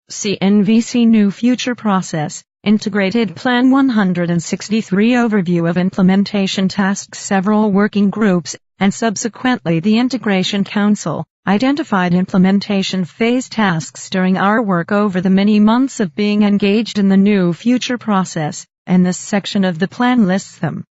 CNVC New Future Process, Integrated Plan 163 Overview of Implementation Tasks. Several working groups, and subsequently the Integration Council, identified implementation phase tasks during our work over the many months of being engaged in the New Future Process, and this section of the plan lists them.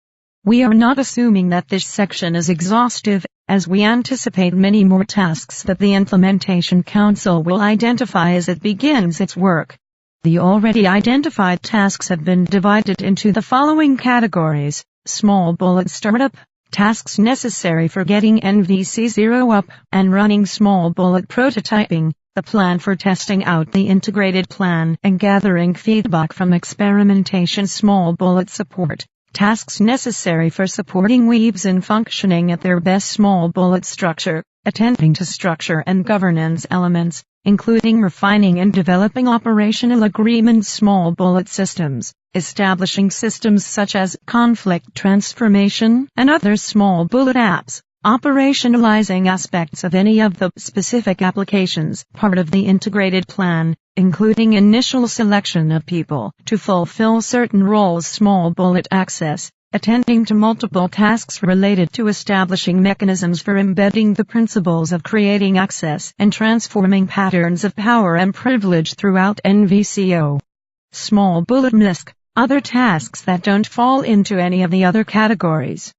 We are not assuming that this section is exhaustive, as we anticipate many more tasks that the Implementation Council will identify as it begins its work. The already identified tasks have been divided into the following categories: small bullet startup, tasks necessary for getting NVC0 up and running; small bullet prototyping, the plan for testing out the integrated plan and gathering feedback from experimentation; small bullet support, tasks necessary for supporting weaves in functioning at their best; small bullet structure, attending to structure and governance elements, including refining and developing operational agreements; small bullet systems, establishing systems such as conflict transformation and other; small bullet apps, operationalizing aspects of any of the specific applications part of the integrated plan, including initial selection of people to fulfill certain roles; small bullet access, attending to multiple tasks related to establishing mechanisms for embedding the principles of creating access and transforming patterns of power and privilege throughout NVCO. Small bullet MISC, other tasks that don't fall into any of the other categories.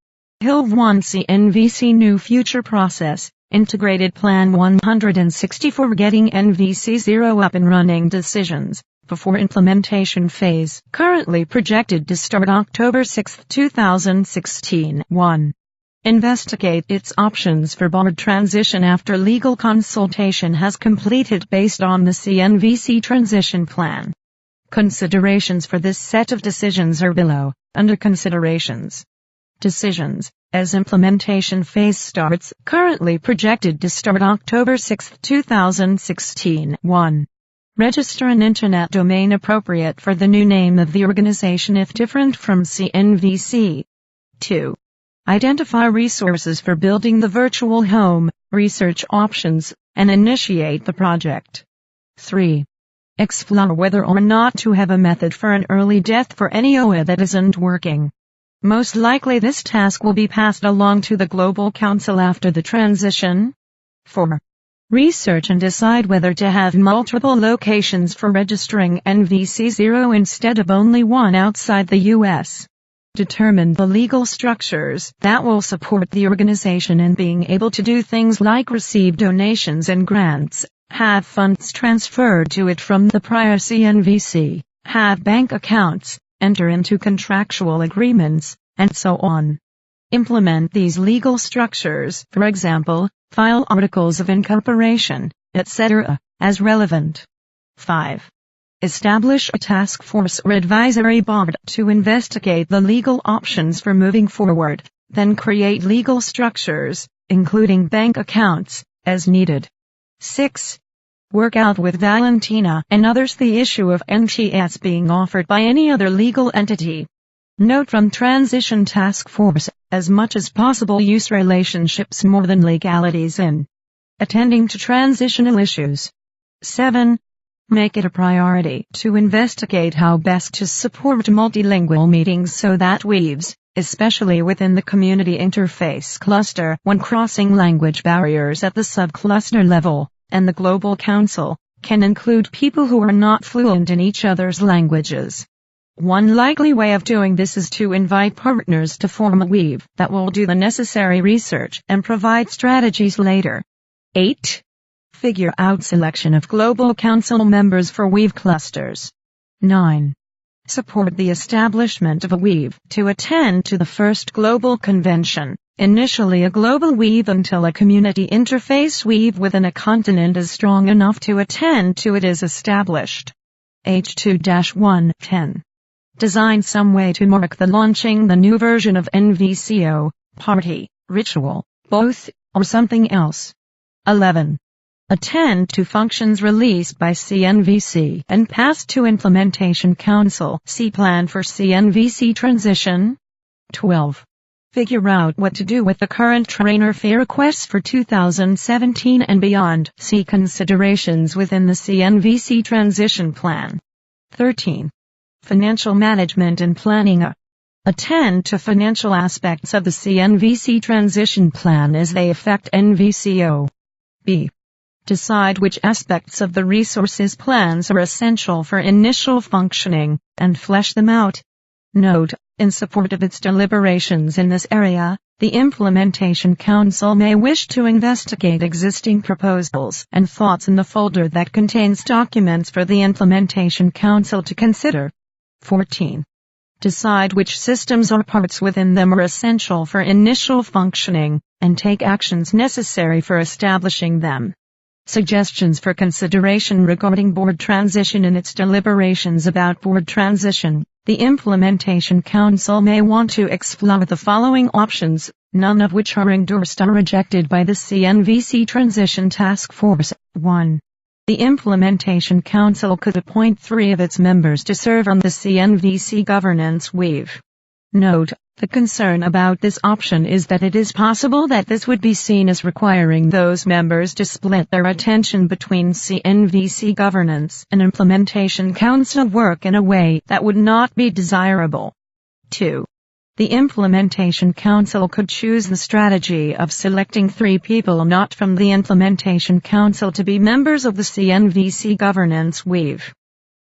HILV 1 CNVC New Future Process, Integrated Plan 164 Getting NVC0 Up and Running Decisions before implementation phase, currently projected to start October 6, 2016. 1. Investigate its options for board transition after legal consultation has completed based on the CNVC transition plan. Considerations for this set of decisions are below. Under considerations. Decisions. As implementation phase starts, currently projected to start October 6, 2016. 1. Register an internet domain appropriate for the new name of the organization if different from CNVC. 2. Identify resources for building the virtual home, research options, and initiate the project. 3. Explore whether or not to have a method for an early death for any OA that isn't working. Most likely this task will be passed along to the Global Council after the transition. 4. Research and decide whether to have multiple locations for registering NVC0 instead of only one outside the U.S. Determine the legal structures that will support the organization in being able to do things like receive donations and grants, have funds transferred to it from the prior CNVC, have bank accounts, enter into contractual agreements, and so on. Implement these legal structures, for example, file articles of incorporation, etc., as relevant. 5. Establish a task force or advisory board to investigate the legal options for moving forward, then create legal structures, including bank accounts, as needed. 6. Work out with Valentina and others the issue of NTS being offered by any other legal entity. Note from Transition Task Force, as much as possible use relationships more than legalities in attending to transitional issues. 7. Make it a priority to investigate how best to support multilingual meetings so that weaves, especially within the community interface cluster when crossing language barriers at the subcluster level, and the Global Council, can include people who are not fluent in each other's languages. One likely way of doing this is to invite partners to form a weave that will do the necessary research and provide strategies later. 8. Figure out selection of Global Council members for weave clusters. 9. Support the establishment of a weave to attend to the first global convention, initially a global weave until a community interface weave within a continent is strong enough to attend to it is established. H2-110. Design some way to mark the launching the new version of NVCO, party, ritual, both, or something else. 11. Attend to functions released by CNVC and passed to Implementation Council. See Plan for CNVC Transition. 12. Figure out what to do with the current trainer fee requests for 2017 and beyond. See considerations within the CNVC transition plan. 13. Financial management and planning. Attend to financial aspects of the CNVC transition plan as they affect NVCO. B. Decide which aspects of the resources plans are essential for initial functioning, and flesh them out. Note, in support of its deliberations in this area, the Implementation Council may wish to investigate existing proposals and thoughts in the folder that contains documents for the Implementation Council to consider. 14. Decide which systems or parts within them are essential for initial functioning, and take actions necessary for establishing them. Suggestions for consideration regarding board transition. In its deliberations about board transition, the Implementation Council may want to explore the following options, none of which are endorsed or rejected by the CNVC Transition Task Force. 1. The Implementation Council could appoint 3 of its members to serve on the CNVC governance weave. Note, the concern about this option is that it is possible that this would be seen as requiring those members to split their attention between CNVC governance and Implementation Council work in a way that would not be desirable. 2. The Implementation Council could choose the strategy of selecting 3 people not from the Implementation Council to be members of the CNVC governance weave.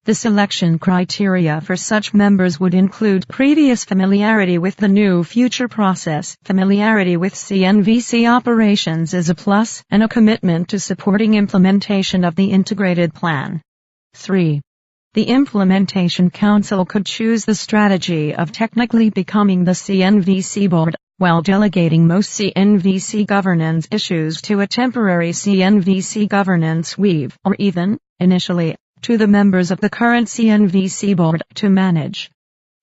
The selection criteria for such members would include previous familiarity with the new future process. Familiarity with CNVC operations is a plus, and a commitment to supporting implementation of the integrated plan. 3. The Implementation Council could choose the strategy of technically becoming the CNVC board, while delegating most CNVC governance issues to a temporary CNVC governance weave, or even, initially, to the members of the current CNVC board to manage.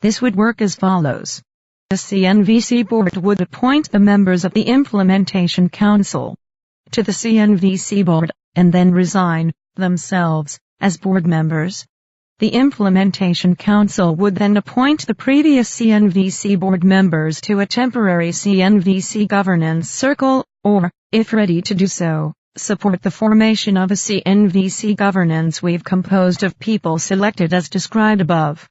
This would work as follows. The CNVC board would appoint the members of the Implementation Council to the CNVC board, and then resign, themselves, as board members. The Implementation Council would then appoint the previous CNVC board members to a temporary CNVC governance circle, or, if ready to do so, support the formation of a CNVC governance weave composed of people selected as described above.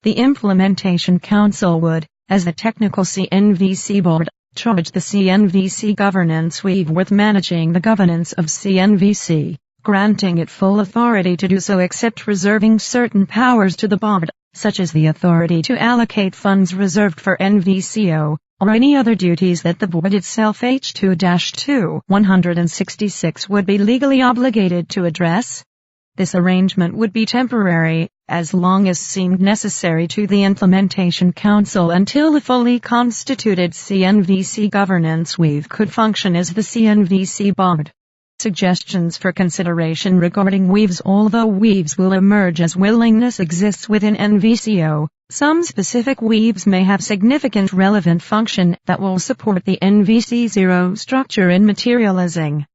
The Implementation Council would, as the technical CNVC board, charge the CNVC governance weave with managing the governance of CNVC, granting it full authority to do so except reserving certain powers to the board, such as the authority to allocate funds reserved for NVCO, or any other duties that the board itself H2-166 would be legally obligated to address. This arrangement would be temporary, as long as seemed necessary to the Implementation Council until the fully constituted CNVC governance weave could function as the CNVC board. Suggestions for consideration regarding weaves. Although weaves will emerge as willingness exists within NVCO, some specific weaves may have significant relevant function that will support the NVC0 structure in materializing.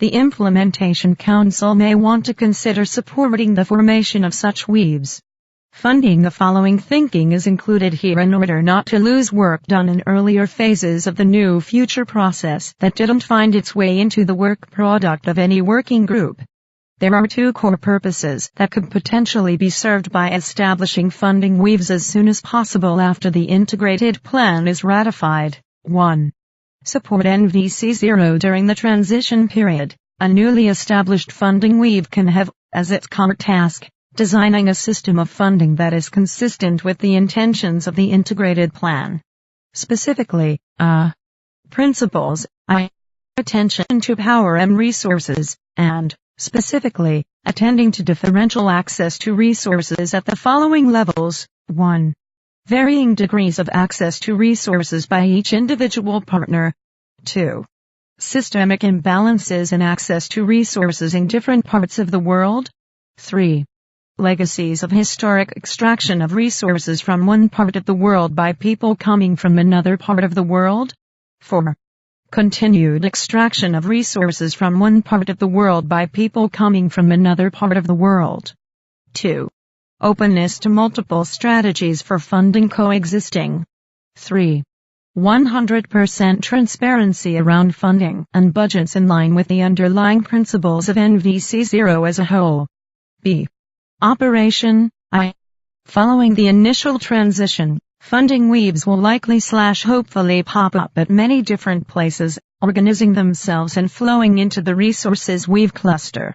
The Implementation Council may want to consider supporting the formation of such weaves. Funding. The following thinking is included here in order not to lose work done in earlier phases of the new future process that didn't find its way into the work product of any working group. There are 2 core purposes that could potentially be served by establishing funding weaves as soon as possible after the integrated plan is ratified. 1. Support NVC0 during the transition period. A newly established funding weave can have, as its core task, designing a system of funding that is consistent with the intentions of the integrated plan. Specifically, principles, attention to power and resources, and, specifically, attending to differential access to resources at the following levels. 1. Varying degrees of access to resources by each individual partner. 2. Systemic imbalances in access to resources in different parts of the world. 3. Legacies of historic extraction of resources from one part of the world by people coming from another part of the world. 4. Continued extraction of resources from one part of the world by people coming from another part of the world. 2. Openness to multiple strategies for funding coexisting. 3. 100% transparency around funding and budgets in line with the underlying principles of NVC 0 as a whole. B. Operation I. Following the initial transition, funding weaves will likely/hopefully pop up at many different places, organizing themselves and flowing into the resources weave cluster.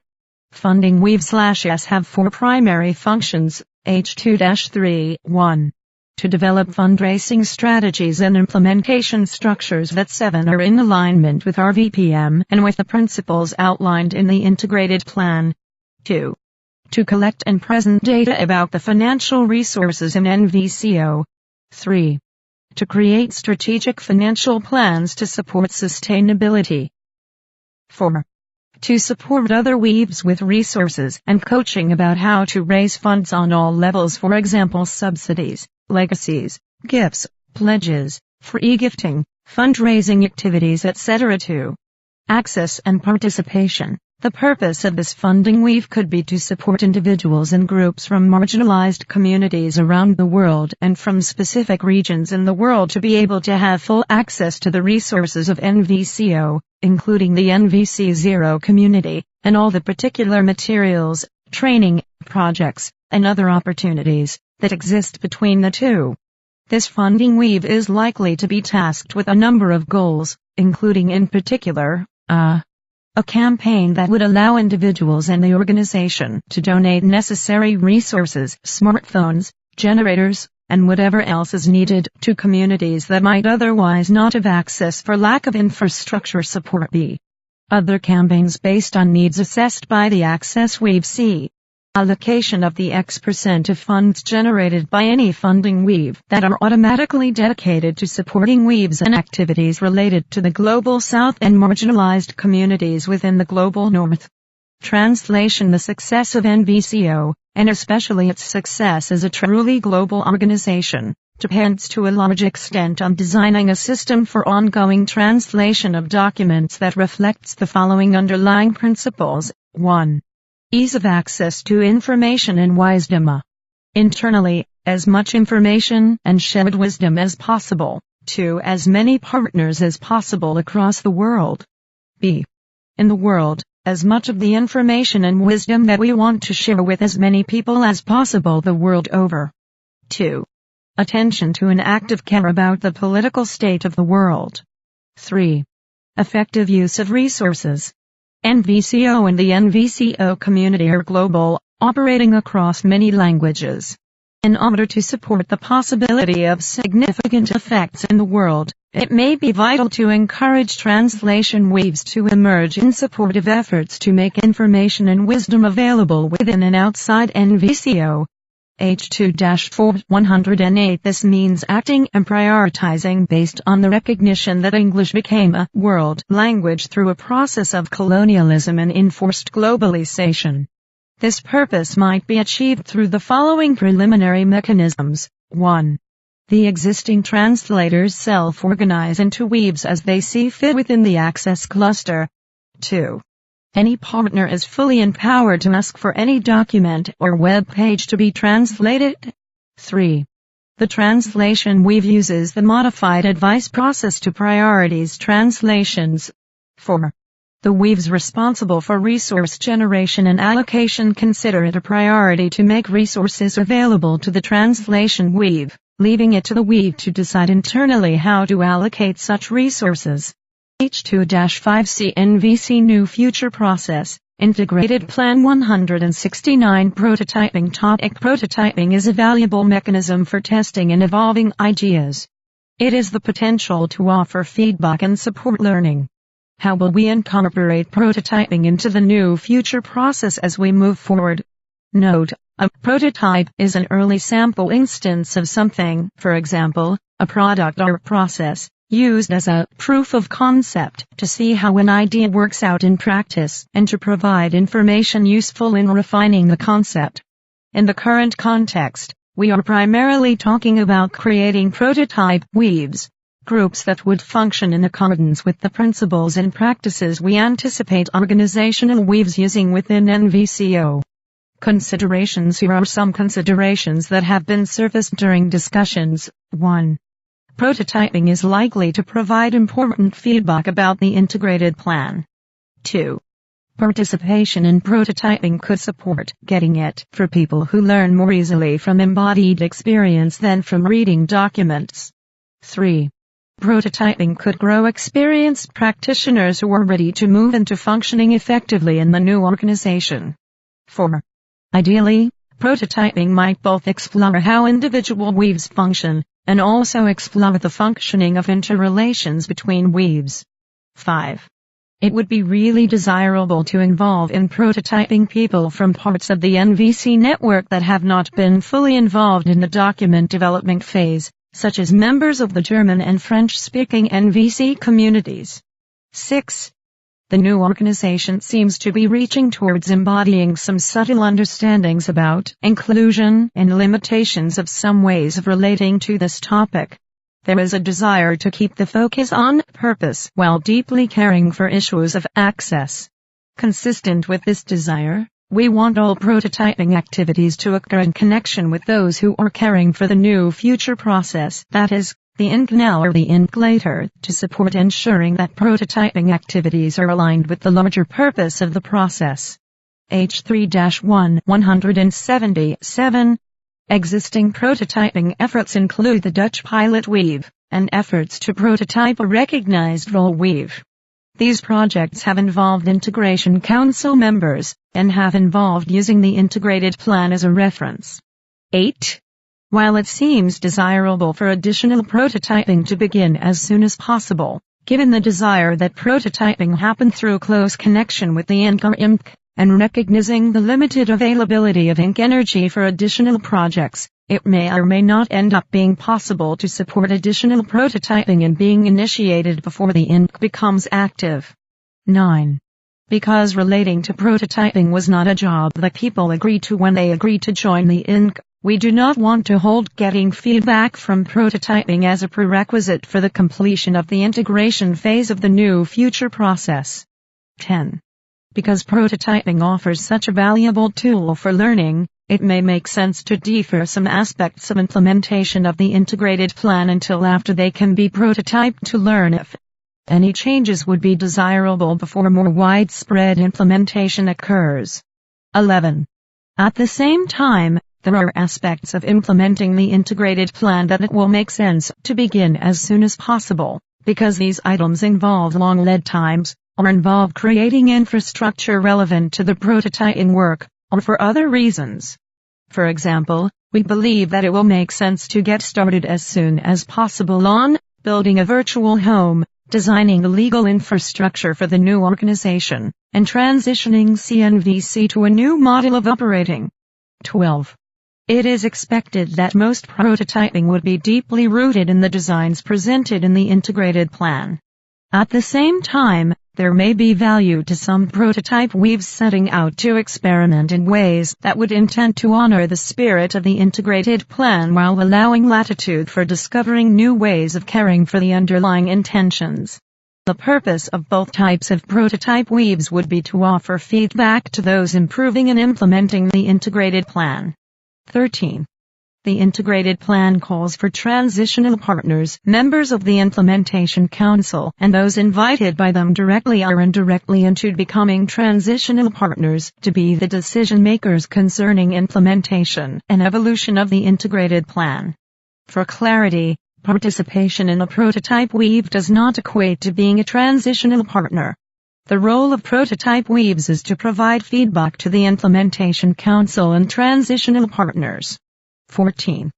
Funding weaves/S have four primary functions, H2-3, 1. To develop fundraising strategies and implementation structures that 7 are in alignment with RVPM and with the principles outlined in the integrated plan. 2. To collect and present data about the financial resources in NVCO. 3. To create strategic financial plans to support sustainability. 4. To support other weaves with resources and coaching about how to raise funds on all levels, for example subsidies, legacies, gifts, pledges, free gifting, fundraising activities etc. 2. Access and participation. The purpose of this funding weave could be to support individuals and groups from marginalized communities around the world and from specific regions in the world to be able to have full access to the resources of NVCO, including the NVC 0 community, and all the particular materials, training, projects, and other opportunities that exist between the two. This funding weave is likely to be tasked with a number of goals, including in particular, a campaign that would allow individuals and the organization to donate necessary resources, smartphones, generators, and whatever else is needed to communities that might otherwise not have access for lack of infrastructure support. B. Other campaigns based on needs assessed by the Access Weave. C. Allocation of the X% of funds generated by any funding weave that are automatically dedicated to supporting weaves and activities related to the Global South and marginalized communities within the Global North. Translation: the success of NVCO, and especially its success as a truly global organization, depends to a large extent on designing a system for ongoing translation of documents that reflects the following underlying principles. 1. Ease of access to information and wisdom. Internally, as much information and shared wisdom as possible, to as many partners as possible across the world. B. In the world, as much of the information and wisdom that we want to share with as many people as possible the world over. 2. Attention to an active care about the political state of the world. 3. Effective use of resources. NVCO and the NVCO community are global, operating across many languages. In order to support the possibility of significant effects in the world, it may be vital to encourage translation weaves to emerge in support of efforts to make information and wisdom available within and outside NVCO. H2-4 108. This means acting and prioritizing based on the recognition that English became a world language through a process of colonialism and enforced globalization. This purpose might be achieved through the following preliminary mechanisms. 1. The existing translators self-organize into weaves as they see fit within the Access cluster. 2. Any partner is fully empowered to ask for any document or web page to be translated. 3. The translation weave uses the modified advice process to prioritize translations. 4. The weaves responsible for resource generation and allocation consider it a priority to make resources available to the translation weave, leaving it to the weave to decide internally how to allocate such resources. H2-5 NVC New Future Process, Integrated Plan 169 Prototyping. Topic: Prototyping is a valuable mechanism for testing and evolving ideas. It is the potential to offer feedback and support learning. How will we incorporate prototyping into the new future process as we move forward? Note: a prototype is an early sample instance of something, for example, a product or process, used as a proof of concept to see how an idea works out in practice and to provide information useful in refining the concept. In the current context, we are primarily talking about creating prototype weaves, groups that would function in accordance with the principles and practices we anticipate organizational weaves using within NVCO. Considerations: here are some considerations that have been surfaced during discussions. 1. prototyping is likely to provide important feedback about the integrated plan. 2. Participation in prototyping could support getting it for people who learn more easily from embodied experience than from reading documents. 3. Prototyping could grow experienced practitioners who are ready to move into functioning effectively in the new organization. 4. Ideally, prototyping might both explore how individual weaves function, and also explore the functioning of interrelations between weaves. 5. It would be really desirable to involve in prototyping people from parts of the NVC network that have not been fully involved in the document development phase, such as members of the German and French-speaking NVC communities. 6. The new organization seems to be reaching towards embodying some subtle understandings about inclusion and limitations of some ways of relating to this topic. There is a desire to keep the focus on purpose while deeply caring for issues of access. Consistent with this desire, we want all prototyping activities to occur in connection with those who are caring for the new future process, that is, the ink now or the ink later, to support ensuring that prototyping activities are aligned with the larger purpose of the process. H3-1 177. Existing prototyping efforts include the Dutch pilot weave, and efforts to prototype a recognized roll weave. These projects have involved Integration Council members, and have involved using the integrated plan as a reference. 8. While it seems desirable for additional prototyping to begin as soon as possible, given the desire that prototyping happen through close connection with the ink or IMC, and recognizing the limited availability of ink energy for additional projects, it may or may not end up being possible to support additional prototyping and being initiated before the ink becomes active. 9. Because relating to prototyping was not a job that people agreed to when they agreed to join the ink, we do not want to hold getting feedback from prototyping as a prerequisite for the completion of the integration phase of the new future process. 10. Because prototyping offers such a valuable tool for learning, it may make sense to defer some aspects of implementation of the integrated plan until after they can be prototyped to learn if any changes would be desirable before more widespread implementation occurs. 11. At the same time, there are aspects of implementing the integrated plan that it will make sense to begin as soon as possible, because these items involve long lead times, or involve creating infrastructure relevant to the prototyping work, or for other reasons. For example, we believe that it will make sense to get started as soon as possible on building a virtual home, designing the legal infrastructure for the new organization, and transitioning CNVC to a new model of operating. 12. It is expected that most prototyping would be deeply rooted in the designs presented in the integrated plan. At the same time, there may be value to some prototype weaves setting out to experiment in ways that would intend to honor the spirit of the integrated plan while allowing latitude for discovering new ways of caring for the underlying intentions. The purpose of both types of prototype weaves would be to offer feedback to those improving and implementing the integrated plan. 13. The integrated plan calls for transitional partners, members of the Implementation Council, and those invited by them directly or indirectly into becoming transitional partners, to be the decision makers concerning implementation and evolution of the integrated plan. For clarity, participation in a prototype weave does not equate to being a transitional partner. The role of prototype weaves is to provide feedback to the Implementation Council and transitional partners. 14.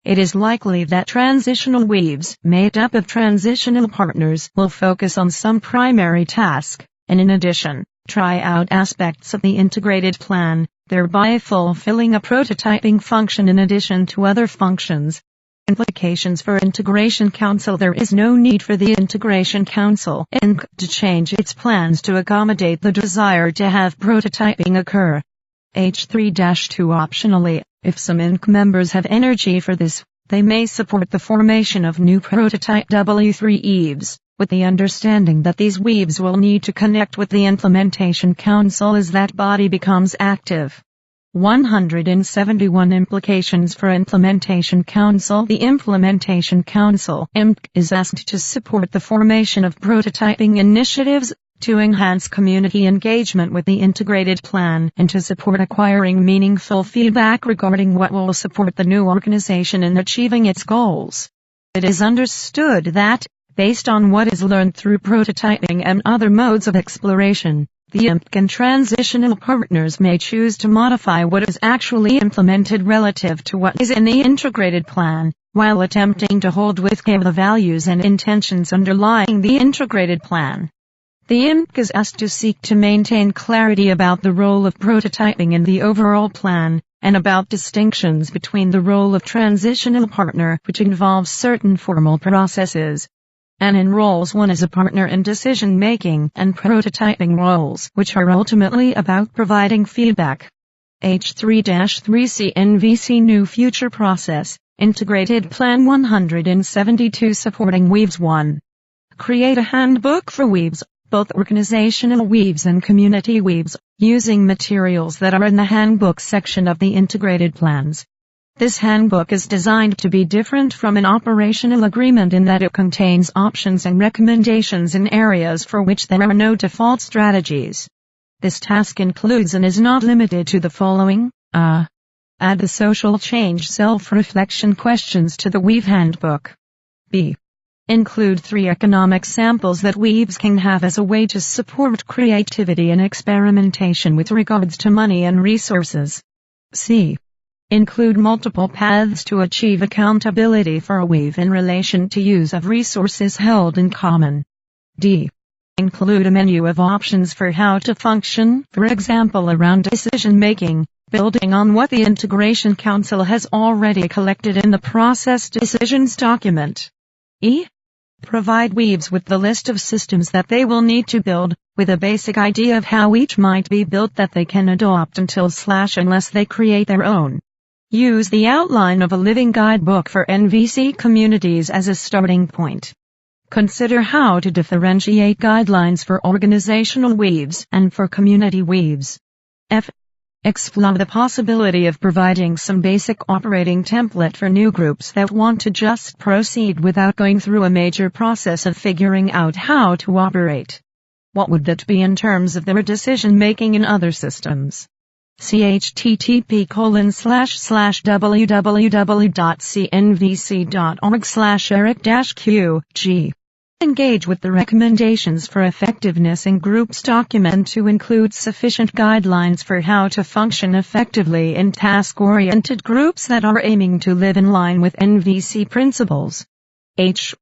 It is likely that transitional weaves, made up of transitional partners, will focus on some primary task, and in addition, try out aspects of the integrated plan, thereby fulfilling a prototyping function in addition to other functions. Implications for Integration Council. There is no need for the Integration Council (INC) to change its plans to accommodate the desire to have prototyping occur. H3-2 Optionally, if some INC members have energy for this, they may support the formation of new prototype W3 weaves, with the understanding that these weaves will need to connect with the Implementation Council as that body becomes active. 171 Implications for Implementation Council. The Implementation Council (IMC) is asked to support the formation of prototyping initiatives, to enhance community engagement with the integrated plan, and to support acquiring meaningful feedback regarding what will support the new organization in achieving its goals. It is understood that, based on what is learned through prototyping and other modes of exploration, the IMC and transitional partners may choose to modify what is actually implemented relative to what is in the integrated plan, while attempting to hold with care the values and intentions underlying the integrated plan. The IMC is asked to seek to maintain clarity about the role of prototyping in the overall plan, and about distinctions between the role of transitional partner, which involves certain formal processes, and in roles one as a partner in decision-making, and prototyping roles, which are ultimately about providing feedback. H3-3 CNVC New Future Process, Integrated Plan 172 Supporting Weaves 1. Create a handbook for weaves, both organizational weaves and community weaves, using materials that are in the handbook section of the integrated plans. This handbook is designed to be different from an operational agreement in that it contains options and recommendations in areas for which there are no default strategies. This task includes and is not limited to the following. Add the social change self-reflection questions to the Weave handbook. B. Include 3 economic samples that weaves can have as a way to support creativity and experimentation with regards to money and resources. C. Include multiple paths to achieve accountability for a weave in relation to use of resources held in common. D. Include a menu of options for how to function, for example around decision-making, building on what the Integration Council has already collected in the Process Decisions document. E. Provide weaves with the list of systems that they will need to build, with a basic idea of how each might be built that they can adopt unless they create their own. Use the outline of a living guidebook for NVC communities as a starting point. Consider how to differentiate guidelines for organizational weaves and for community weaves. F. Explore the possibility of providing some basic operating template for new groups that want to just proceed without going through a major process of figuring out how to operate. What would that be in terms of their decision-making in other systems? http://www.cnvc.org/eric-q-g. Engage with the recommendations for effectiveness in groups document to include sufficient guidelines for how to function effectively in task-oriented groups that are aiming to live in line with NVC principles. H.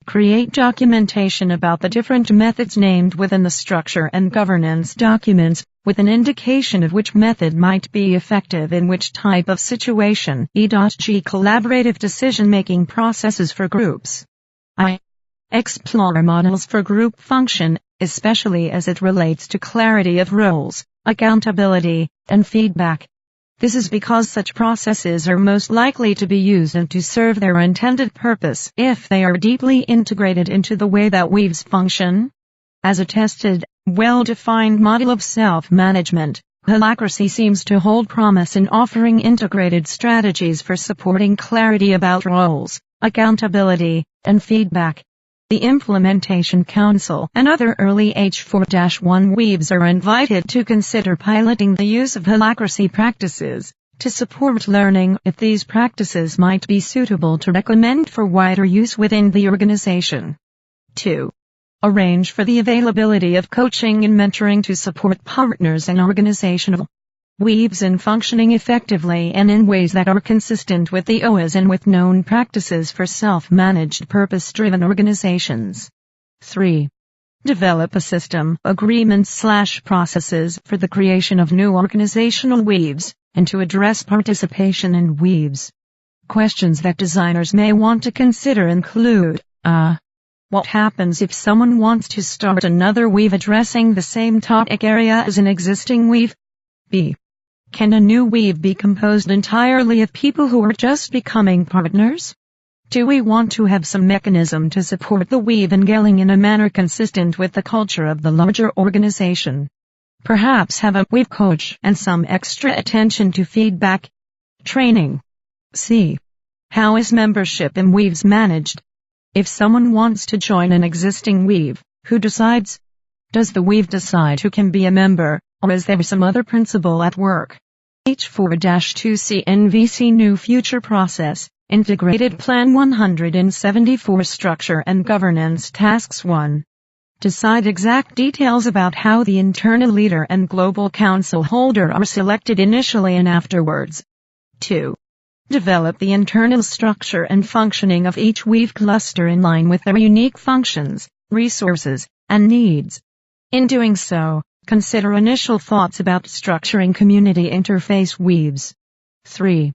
Create documentation about the different methods named within the structure and governance documents, with an indication of which method might be effective in which type of situation. E.G. Collaborative decision-making processes for groups. I. Explore models for group function, especially as it relates to clarity of roles, accountability, and feedback. This is because such processes are most likely to be used and to serve their intended purpose if they are deeply integrated into the way that weaves function. As a tested, well-defined model of self-management, Holacracy seems to hold promise in offering integrated strategies for supporting clarity about roles, accountability, and feedback. The Implementation Council and other early H4-1 weaves are invited to consider piloting the use of Holacracy practices, to support learning if these practices might be suitable to recommend for wider use within the organization. 2. Arrange for the availability of coaching and mentoring to support partners and organizational weaves in functioning effectively and in ways that are consistent with the OAS and with known practices for self-managed purpose-driven organizations. 3. Develop a system, agreements/processes for the creation of new organizational weaves, and to address participation in weaves. Questions that designers may want to consider include, what happens if someone wants to start another weave addressing the same topic area as an existing weave? B. Can a new weave be composed entirely of people who are just becoming partners? Do we want to have some mechanism to support the weave in scaling in a manner consistent with the culture of the larger organization? Perhaps have a Weave coach and some extra attention to feedback. Training. C. How is membership in Weaves managed? If someone wants to join an existing Weave, who decides? Does the Weave decide who can be a member, or is there some other principle at work? H4-2C NVC New Future Process, Integrated Plan 174 Structure and Governance Tasks 1. Decide exact details about how the internal leader and global council holder are selected initially and afterwards. 2. Develop the internal structure and functioning of each Weave cluster in line with their unique functions, resources, and needs. In doing so, consider initial thoughts about structuring community interface Weaves. 3.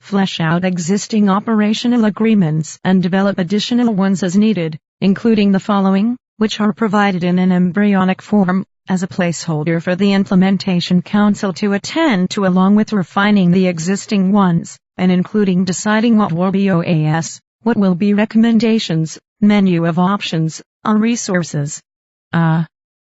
Flesh out existing operational agreements and develop additional ones as needed, including the following, which are provided in an embryonic form, as a placeholder for the Implementation Council to attend to, along with refining the existing ones, and including deciding what will be OAS, what will be recommendations, menu of options, on resources.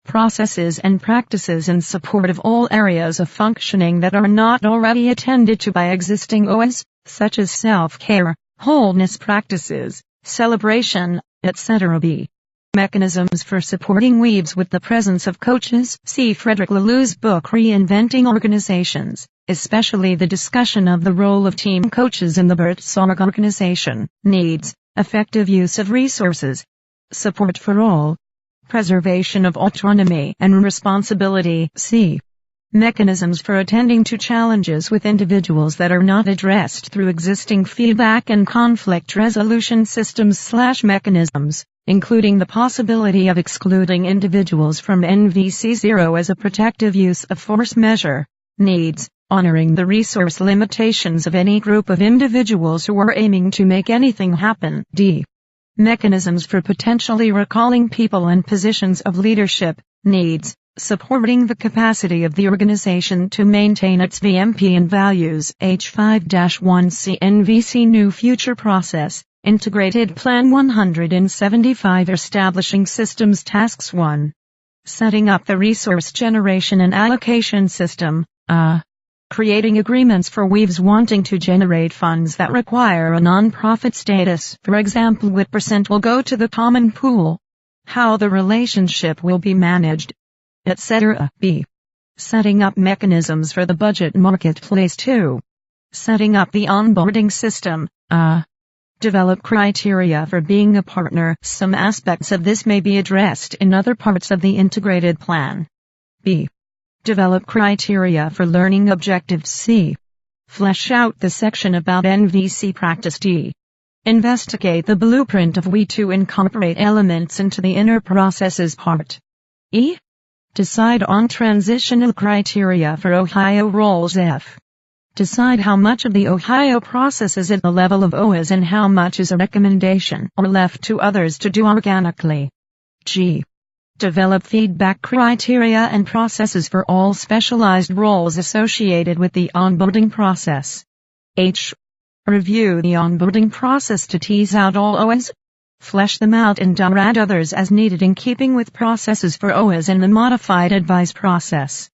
Processes and practices in support of all areas of functioning that are not already attended to by existing OAS, such as self-care, wholeness practices, celebration, etc. B. Mechanisms for supporting Weaves with the presence of coaches. See Frederick Laloux's book Reinventing Organizations, especially the discussion of the role of team coaches in the Buurtzorg organization. Needs, effective use of resources, support for all, preservation of autonomy and responsibility. C. Mechanisms for attending to challenges with individuals that are not addressed through existing feedback and conflict resolution systems/mechanisms, including the possibility of excluding individuals from NVC 0 as a protective use of force measure. Needs, honoring the resource limitations of any group of individuals who are aiming to make anything happen. D. Mechanisms for potentially recalling people and positions of leadership. Needs, supporting the capacity of the organization to maintain its VMP and values. H5-1C NVC New Future Process, Integrated Plan 175 Establishing Systems Tasks 1. Setting up the resource generation and allocation system. Creating agreements for Weaves wanting to generate funds that require a non-profit status. For example, what percent will go to the common pool? How the relationship will be managed, etc. B. Setting up mechanisms for the budget marketplace. 2. Setting up the onboarding system. Develop criteria for being a partner. Some aspects of this may be addressed in other parts of the integrated plan. B. Develop criteria for learning objectives. C. Flesh out the section about NVC practice. D. Investigate the blueprint of WE to incorporate elements into the inner processes part. E. Decide on transitional criteria for Ohio roles. F. Decide how much of the Ohio process is at the level of OAS and how much is a recommendation or left to others to do organically. G. Develop feedback criteria and processes for all specialized roles associated with the onboarding process. H. Review the onboarding process to tease out all OAS. Flesh them out and add others as needed in keeping with processes for OAS and the modified advice process.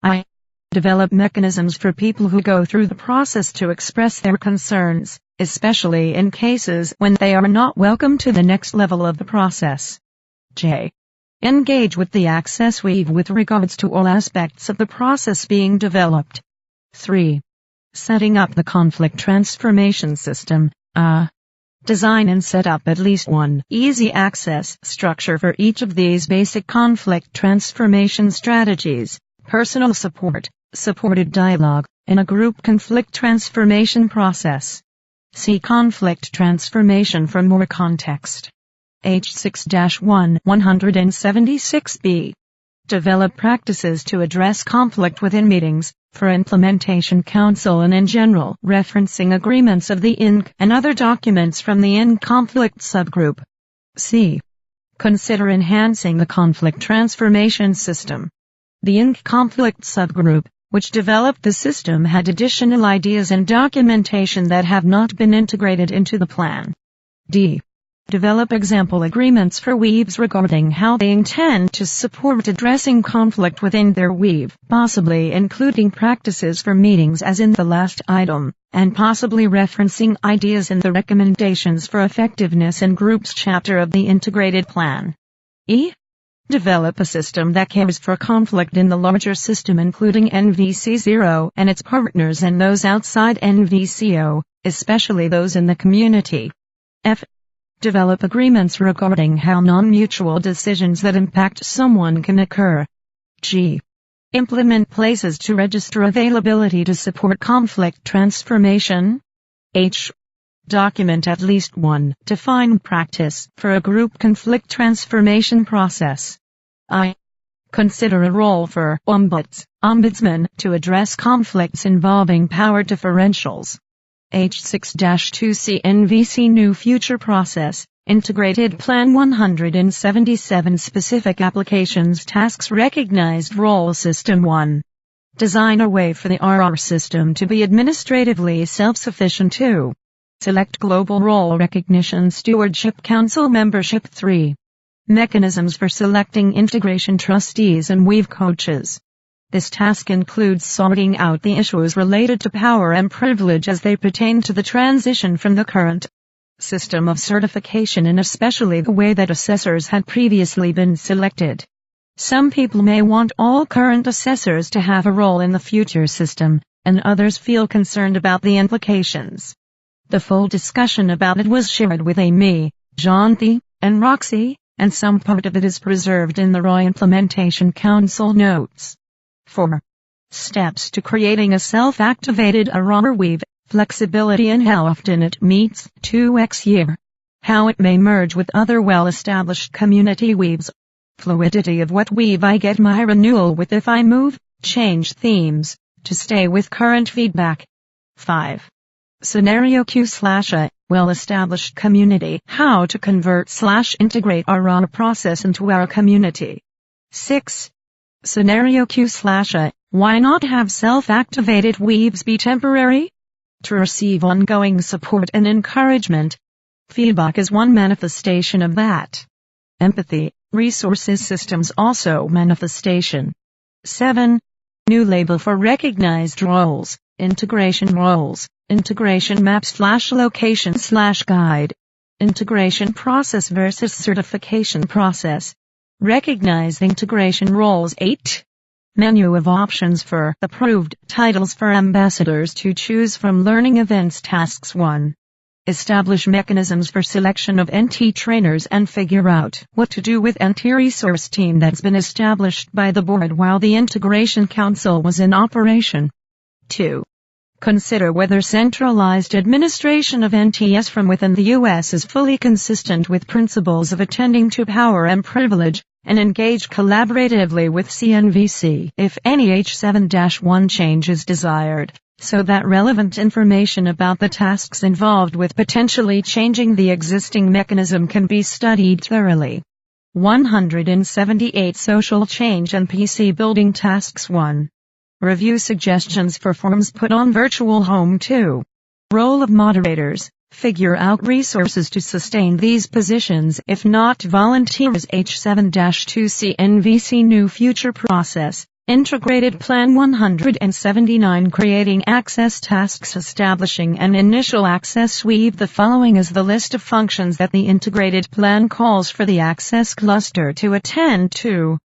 I. Develop mechanisms for people who go through the process to express their concerns, especially in cases when they are not welcome to the next level of the process. J. Engage with the Access Weave with regards to all aspects of the process being developed. 3. Setting up the conflict transformation system. Design and set up at least one easy access structure for each of these basic conflict transformation strategies: personal support, supported dialogue, and a group conflict transformation process. See conflict transformation for more context. H6-1 176b. Develop practices to address conflict within meetings, for Implementation Council and in general, referencing agreements of the INC and other documents from the INC conflict subgroup. C. Consider enhancing the conflict transformation system. The INC conflict subgroup, which developed the system, had additional ideas and documentation that have not been integrated into the plan. D. Develop example agreements for weaves regarding how they intend to support addressing conflict within their weave, possibly including practices for meetings as in the last item, and possibly referencing ideas in the recommendations for effectiveness in groups chapter of the integrated plan. E. Develop a system that cares for conflict in the larger system including NVC0 and its partners and those outside NVCO, especially those in the community. F. Develop agreements regarding how non-mutual decisions that impact someone can occur. G. Implement places to register availability to support conflict transformation. H. Document at least one defined practice for a group conflict transformation process. I. Consider a role for ombudsman to address conflicts involving power differentials. H6-2C NVC New Future Process, Integrated Plan 177 Specific Applications Tasks Recognized Role System 1. Design a way for the RR system to be administratively self-sufficient. 2. Select Global Role Recognition Stewardship Council Membership. 3. Mechanisms for selecting integration trustees and weave coaches. This task includes sorting out the issues related to power and privilege as they pertain to the transition from the current system of certification and especially the way that assessors had previously been selected. Some people may want all current assessors to have a role in the future system, and others feel concerned about the implications. The full discussion about it was shared with Amy, Janthi, and Roxy, and some part of it is preserved in the ROI Implementation Council notes. 4. Steps to creating a self-activated RR weave, flexibility and how often it meets. 2x year. How it may merge with other well-established community weaves. Fluidity of what weave I get my renewal with if I move, change themes, to stay with current feedback. 5. Scenario Q/A, well-established community, how to convert/integrate RR process into our community. 6. Scenario Q/A, why not have self-activated weaves be temporary? To receive ongoing support and encouragement. Feedback is one manifestation of that. Empathy, resources systems also manifestation. 7. New label for recognized roles, integration maps/location/guide. Integration process versus certification process. Recognize integration roles. 8. Menu of options for approved titles for ambassadors to choose from learning events. Tasks 1. Establish mechanisms for selection of NT trainers and figure out what to do with NT resource team that's been established by the board while the Integration Council was in operation. 2. Consider whether centralized administration of NTS from within the U.S. is fully consistent with principles of attending to power and privilege, and engage collaboratively with CNVC if any H7-1 change is desired, so that relevant information about the tasks involved with potentially changing the existing mechanism can be studied thoroughly. 178 Social Change and PC Building Tasks 1. Review suggestions for forms put on Virtual Home. 2. Role of moderators. Figure out resources to sustain these positions if not volunteers. H7-2C NVC New Future Process, Integrated Plan 179 Creating Access Tasks Establishing an Initial Access Weave. The following is the list of functions that the Integrated Plan calls for the Access Cluster to attend to.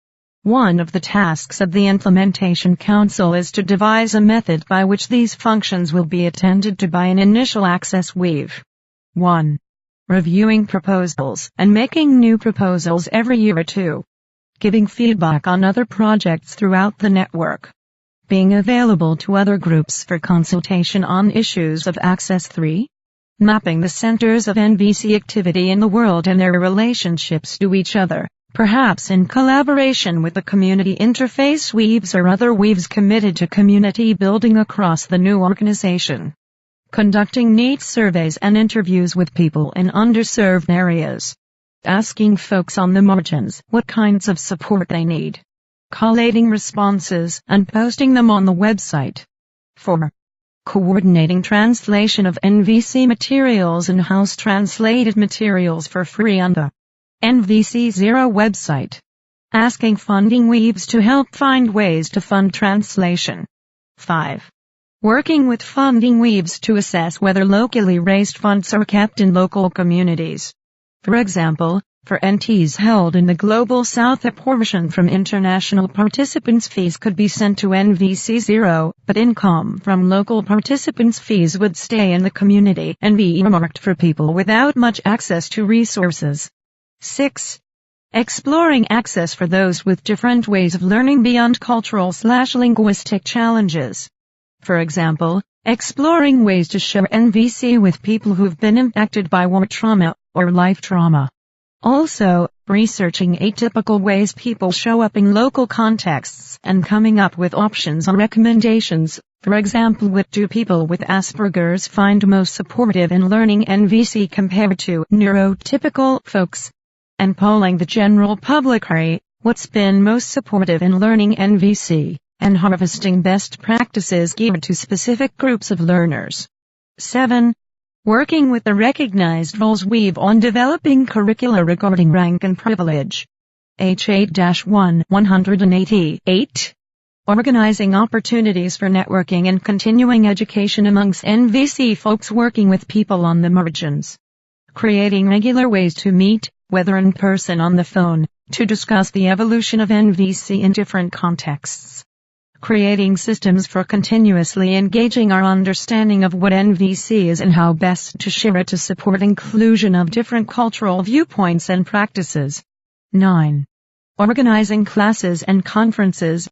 One of the tasks of the Implementation Council is to devise a method by which these functions will be attended to by an initial access weave. 1. Reviewing proposals and making new proposals every year or two. Giving feedback on other projects throughout the network. Being available to other groups for consultation on issues of access. 3. Mapping the centers of NVC activity in the world and their relationships to each other, perhaps in collaboration with the community interface weaves or other weaves committed to community building across the new organization. Conducting needs surveys and interviews with people in underserved areas. Asking folks on the margins what kinds of support they need. Collating responses and posting them on the website. 4. Coordinating translation of NVC materials and house translated materials for free on the NVC Zero website. Asking funding weebs to help find ways to fund translation. 5. Working with funding weebs to assess whether locally raised funds are kept in local communities. For example, for NTs held in the Global South, a portion from international participants' fees could be sent to NVC Zero, but income from local participants' fees would stay in the community and be earmarked for people without much access to resources. 6. Exploring access for those with different ways of learning beyond cultural/linguistic challenges. For example, exploring ways to share NVC with people who've been impacted by war trauma or life trauma. Also, researching atypical ways people show up in local contexts and coming up with options or recommendations. For example, what do people with Asperger's find most supportive in learning NVC compared to neurotypical folks? And polling the general public, what's been most supportive in learning NVC, and harvesting best practices geared to specific groups of learners. 7. Working with the recognized roles weave on developing curricula regarding rank and privilege. H8-1 188. Organizing opportunities for networking and continuing education amongst NVC folks working with people on the margins. Creating regular ways to meet, whether in person or on the phone, to discuss the evolution of NVC in different contexts. Creating systems for continuously engaging our understanding of what NVC is and how best to share it to support inclusion of different cultural viewpoints and practices. 9. Organizing classes and conferences.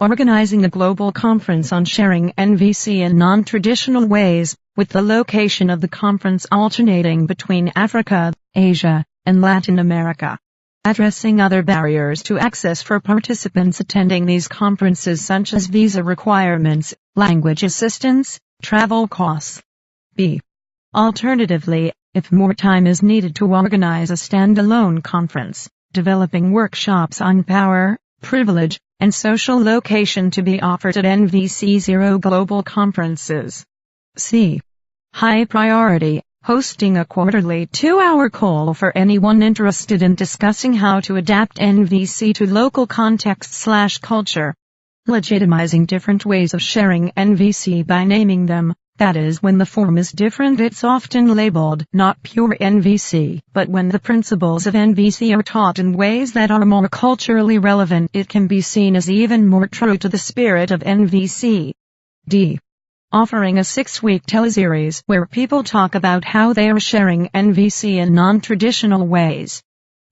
Organizing a global conference on sharing NVC in non-traditional ways, with the location of the conference alternating between Africa, Asia, and Latin America. Addressing other barriers to access for participants attending these conferences, such as visa requirements, language assistance, travel costs. B. Alternatively, if more time is needed to organize a standalone conference, developing workshops on power, privilege, and social location to be offered at NVC Zero global conferences. C. High priority. Hosting a quarterly 2-hour call for anyone interested in discussing how to adapt NVC to local context/culture. Legitimizing different ways of sharing NVC by naming them, that is, when the form is different it's often labeled not pure NVC, but when the principles of NVC are taught in ways that are more culturally relevant it can be seen as even more true to the spirit of NVC. D. Offering a 6-week teleseries where people talk about how they are sharing NVC in non-traditional ways.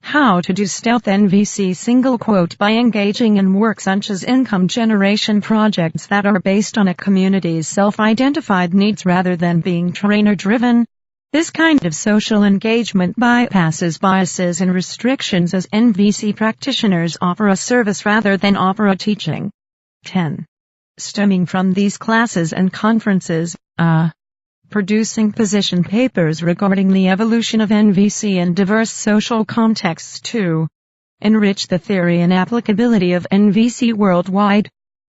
How to do stealth NVC single quote by engaging in work such as income generation projects that are based on a community's self-identified needs rather than being trainer-driven. This kind of social engagement bypasses biases and restrictions as NVC practitioners offer a service rather than offer a teaching. 10. Stemming from these classes and conferences, producing position papers regarding the evolution of NVC in diverse social contexts to enrich the theory and applicability of NVC worldwide.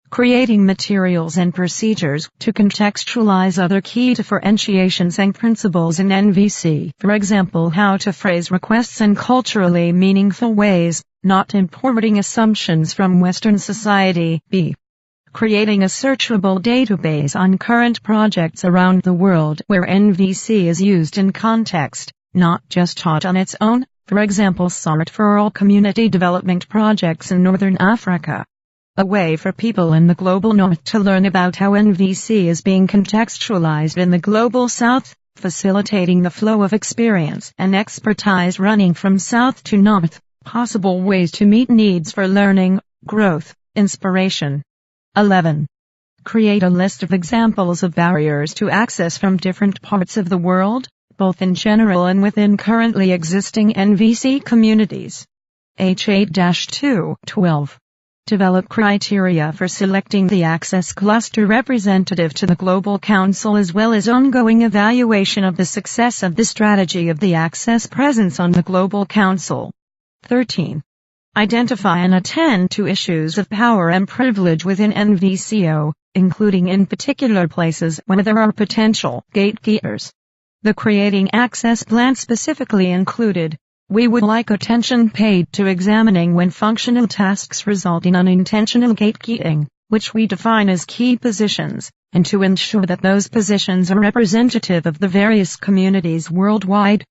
Creating materials and procedures to contextualize other key differentiations and principles in NVC. For example, how to phrase requests in culturally meaningful ways, not importing assumptions from Western society. B. Creating a searchable database on current projects around the world where NVC is used in context, not just taught on its own, for example SART for all community development projects in Northern Africa. A way for people in the Global North to learn about how NVC is being contextualized in the Global South, facilitating the flow of experience and expertise running from South to North, possible ways to meet needs for learning, growth, inspiration. 11. Create a list of examples of barriers to access from different parts of the world, both in general and within currently existing NVC communities. H8-2 12. Develop criteria for selecting the Access Cluster representative to the Global Council as well as ongoing evaluation of the success of the strategy of the Access presence on the Global Council. 13. Identify and attend to issues of power and privilege within NVCO, including in particular places where there are potential gatekeepers. The Creating Access Plan specifically included, we would like attention paid to examining when functional tasks result in unintentional gatekeeping, which we define as key positions, and to ensure that those positions are representative of the various communities worldwide.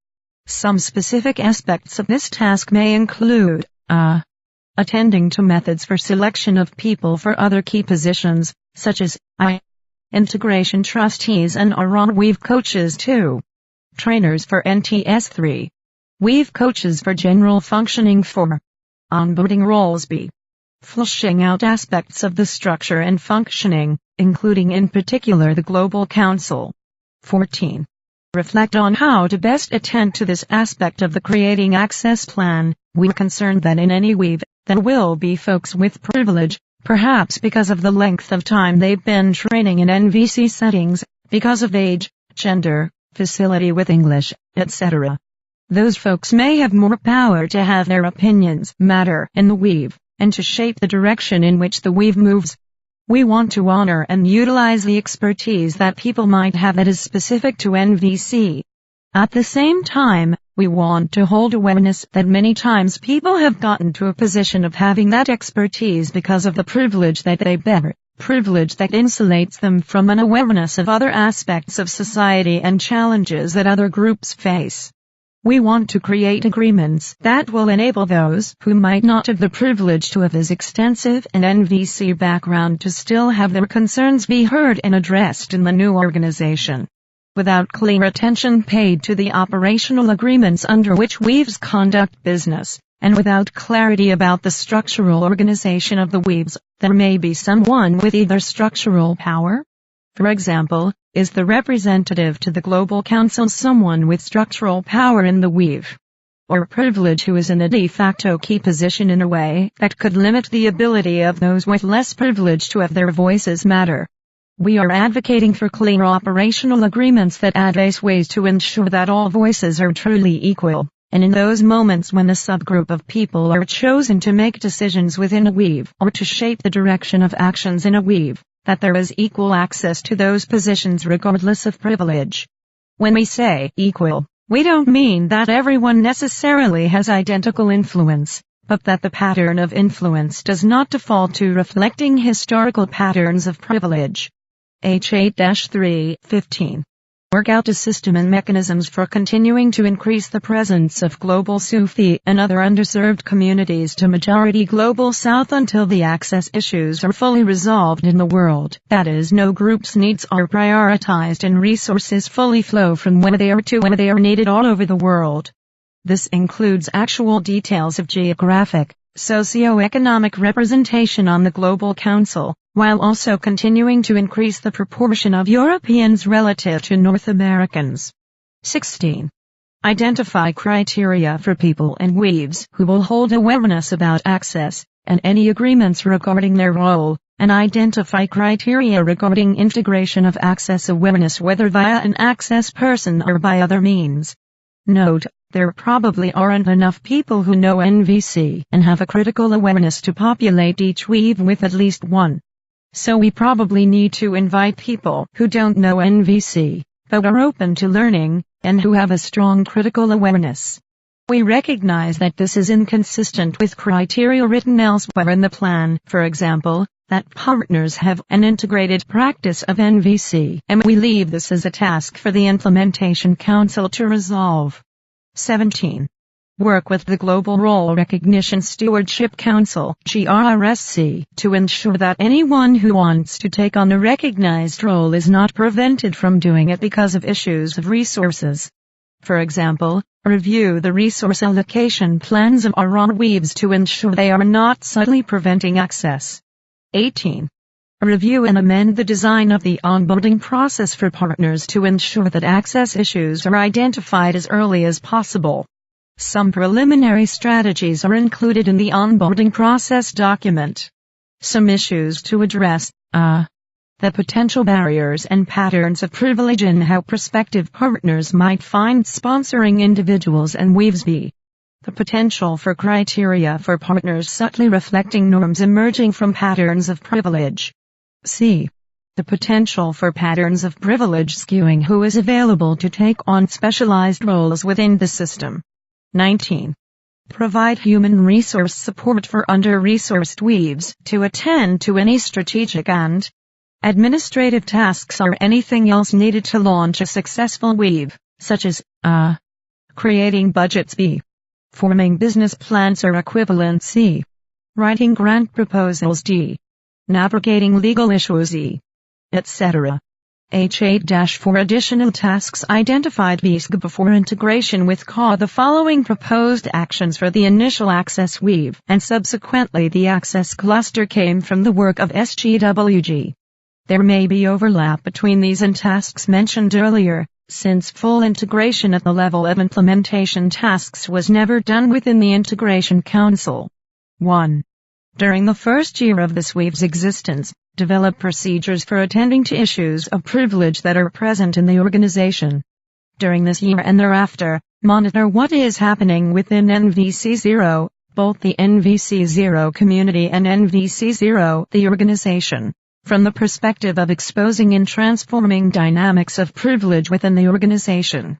Some specific aspects of this task may include, attending to methods for selection of people for other key positions, such as integration trustees and Weave coaches 2. Trainers for NTS 3. Weave coaches for general functioning 4. Onboarding roles B. Fleshing out aspects of the structure and functioning, including in particular the Global Council. 14. Reflect on how to best attend to this aspect of the Creating Access Plan. We're concerned that in any Weave, there will be folks with privilege, perhaps because of the length of time they've been training in NVC settings, because of age, gender, facility with English, etc. Those folks may have more power to have their opinions matter in the Weave, and to shape the direction in which the Weave moves. We want to honor and utilize the expertise that people might have that is specific to NVC. At the same time, we want to hold awareness that many times people have gotten to a position of having that expertise because of the privilege that they bear, privilege that insulates them from an awareness of other aspects of society and challenges that other groups face. We want to create agreements that will enable those who might not have the privilege to have as extensive an NVC background to still have their concerns be heard and addressed in the new organization. Without clear attention paid to the operational agreements under which Weaves conduct business, and without clarity about the structural organization of the Weaves, there may be someone with either structural power, for example, is the representative to the Global Council someone with structural power in the Weave, or privilege who is in a de facto key position in a way that could limit the ability of those with less privilege to have their voices matter. We are advocating for clear operational agreements that address ways to ensure that all voices are truly equal, and in those moments when a subgroup of people are chosen to make decisions within a Weave or to shape the direction of actions in a Weave, that there is equal access to those positions regardless of privilege. When we say equal, we don't mean that everyone necessarily has identical influence, but that the pattern of influence does not default to reflecting historical patterns of privilege. H8-3-15. Work out a system and mechanisms for continuing to increase the presence of Global Sufi and other underserved communities to majority Global South until the access issues are fully resolved in the world. That is, no group's needs are prioritized and resources fully flow from where they are to where they are needed all over the world. This includes actual details of geographic, socio-economic representation on the Global Council, while also continuing to increase the proportion of Europeans relative to North Americans. 16. Identify criteria for people and Weaves who will hold awareness about access, and any agreements regarding their role, and identify criteria regarding integration of access awareness whether via an access person or by other means. Note, there probably aren't enough people who know NVC and have a critical awareness to populate each Weave with at least one. So we probably need to invite people who don't know NVC, but are open to learning, and who have a strong critical awareness. We recognize that this is inconsistent with criteria written elsewhere in the plan, for example, that partners have an integrated practice of NVC, and we leave this as a task for the Implementation Council to resolve. 17. Work with the Global Role Recognition Stewardship Council (GRSC) to ensure that anyone who wants to take on a recognized role is not prevented from doing it because of issues of resources. For example, review the resource allocation plans of our Weaves to ensure they are not subtly preventing access. 18. Review and amend the design of the onboarding process for partners to ensure that access issues are identified as early as possible. Some preliminary strategies are included in the onboarding process document. Some issues to address, the potential barriers and patterns of privilege and how prospective partners might find sponsoring individuals and Weaves. B. The potential for criteria for partners subtly reflecting norms emerging from patterns of privilege. C. The potential for patterns of privilege skewing who is available to take on specialized roles within the system. 19. Provide human resource support for under-resourced weaves to attend to any strategic and administrative tasks or anything else needed to launch a successful weave, such as a. Creating budgets b. Forming business plans or equivalent c. Writing grant proposals d. Navigating legal issues e. etc. H8-4 Additional tasks identified before integration with CA. The following proposed actions for the initial access weave and subsequently the access cluster came from the work of SGWG. There may be overlap between these and tasks mentioned earlier, since full integration at the level of implementation tasks was never done within the Integration Council. 1. During the first year of this weave's existence, develop procedures for attending to issues of privilege that are present in the organization. During this year and thereafter, monitor what is happening within NVC0, both the NVC0 community and NVC0, the organization, from the perspective of exposing and transforming dynamics of privilege within the organization.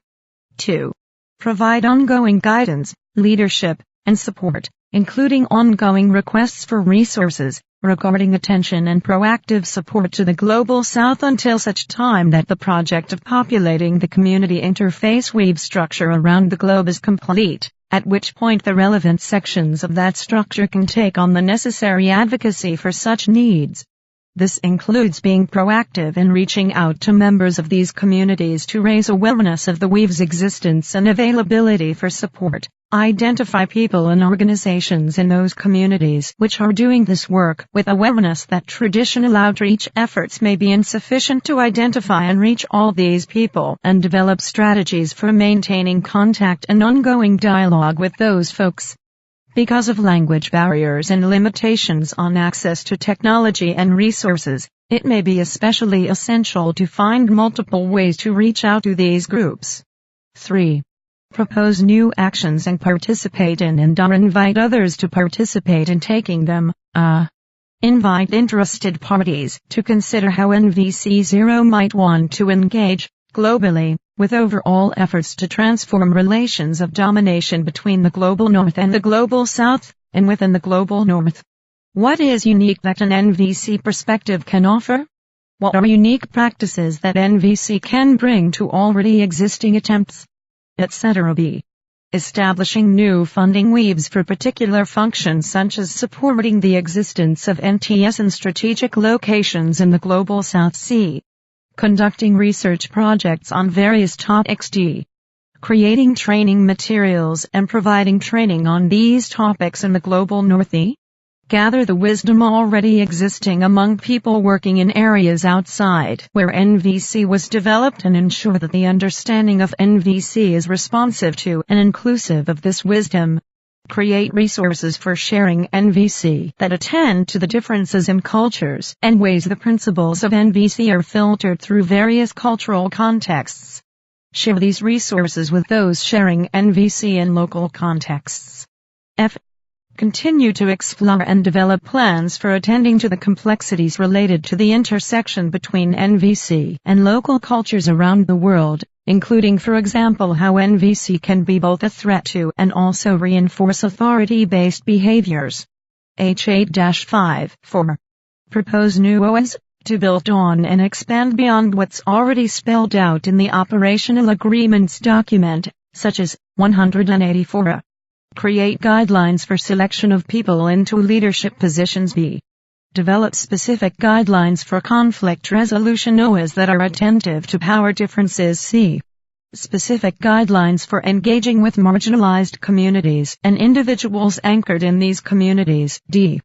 2. Provide ongoing guidance, leadership, and support, including ongoing requests for resources, regarding attention and proactive support to the Global South until such time that the project of populating the community interface weave structure around the globe is complete, at which point the relevant sections of that structure can take on the necessary advocacy for such needs. This includes being proactive in reaching out to members of these communities to raise awareness of the weave's existence and availability for support. Identify people and organizations in those communities which are doing this work with awareness that traditional outreach efforts may be insufficient to identify and reach all these people, and develop strategies for maintaining contact and ongoing dialogue with those folks. Because of language barriers and limitations on access to technology and resources, it may be especially essential to find multiple ways to reach out to these groups. 3. Propose new actions and participate in and/or invite others to participate in taking them. Invite interested parties to consider how NVC0 might want to engage, globally, with overall efforts to transform relations of domination between the Global North and the Global South, and within the Global North. What is unique that an NVC perspective can offer? What are unique practices that NVC can bring to already existing attempts? Etc. b. Establishing new funding weaves for particular functions such as supporting the existence of NTS in strategic locations in the Global South Sea. Conducting research projects on various topics d. Creating training materials and providing training on these topics in the Global North e. Gather the wisdom already existing among people working in areas outside where NVC was developed and ensure that the understanding of NVC is responsive to and inclusive of this wisdom. Create resources for sharing NVC that attend to the differences in cultures and ways the principles of NVC are filtered through various cultural contexts. Share these resources with those sharing NVC in local contexts. F. Continue to explore and develop plans for attending to the complexities related to the intersection between NVC and local cultures around the world, including for example how NVC can be both a threat to and also reinforce authority-based behaviors. H8-5 4. Propose new OAs to build on and expand beyond what's already spelled out in the operational agreements document, such as 184. Create guidelines for selection of people into leadership positions b. Develop specific guidelines for conflict resolution OAs that are attentive to power differences c. Specific guidelines for engaging with marginalized communities and individuals anchored in these communities d.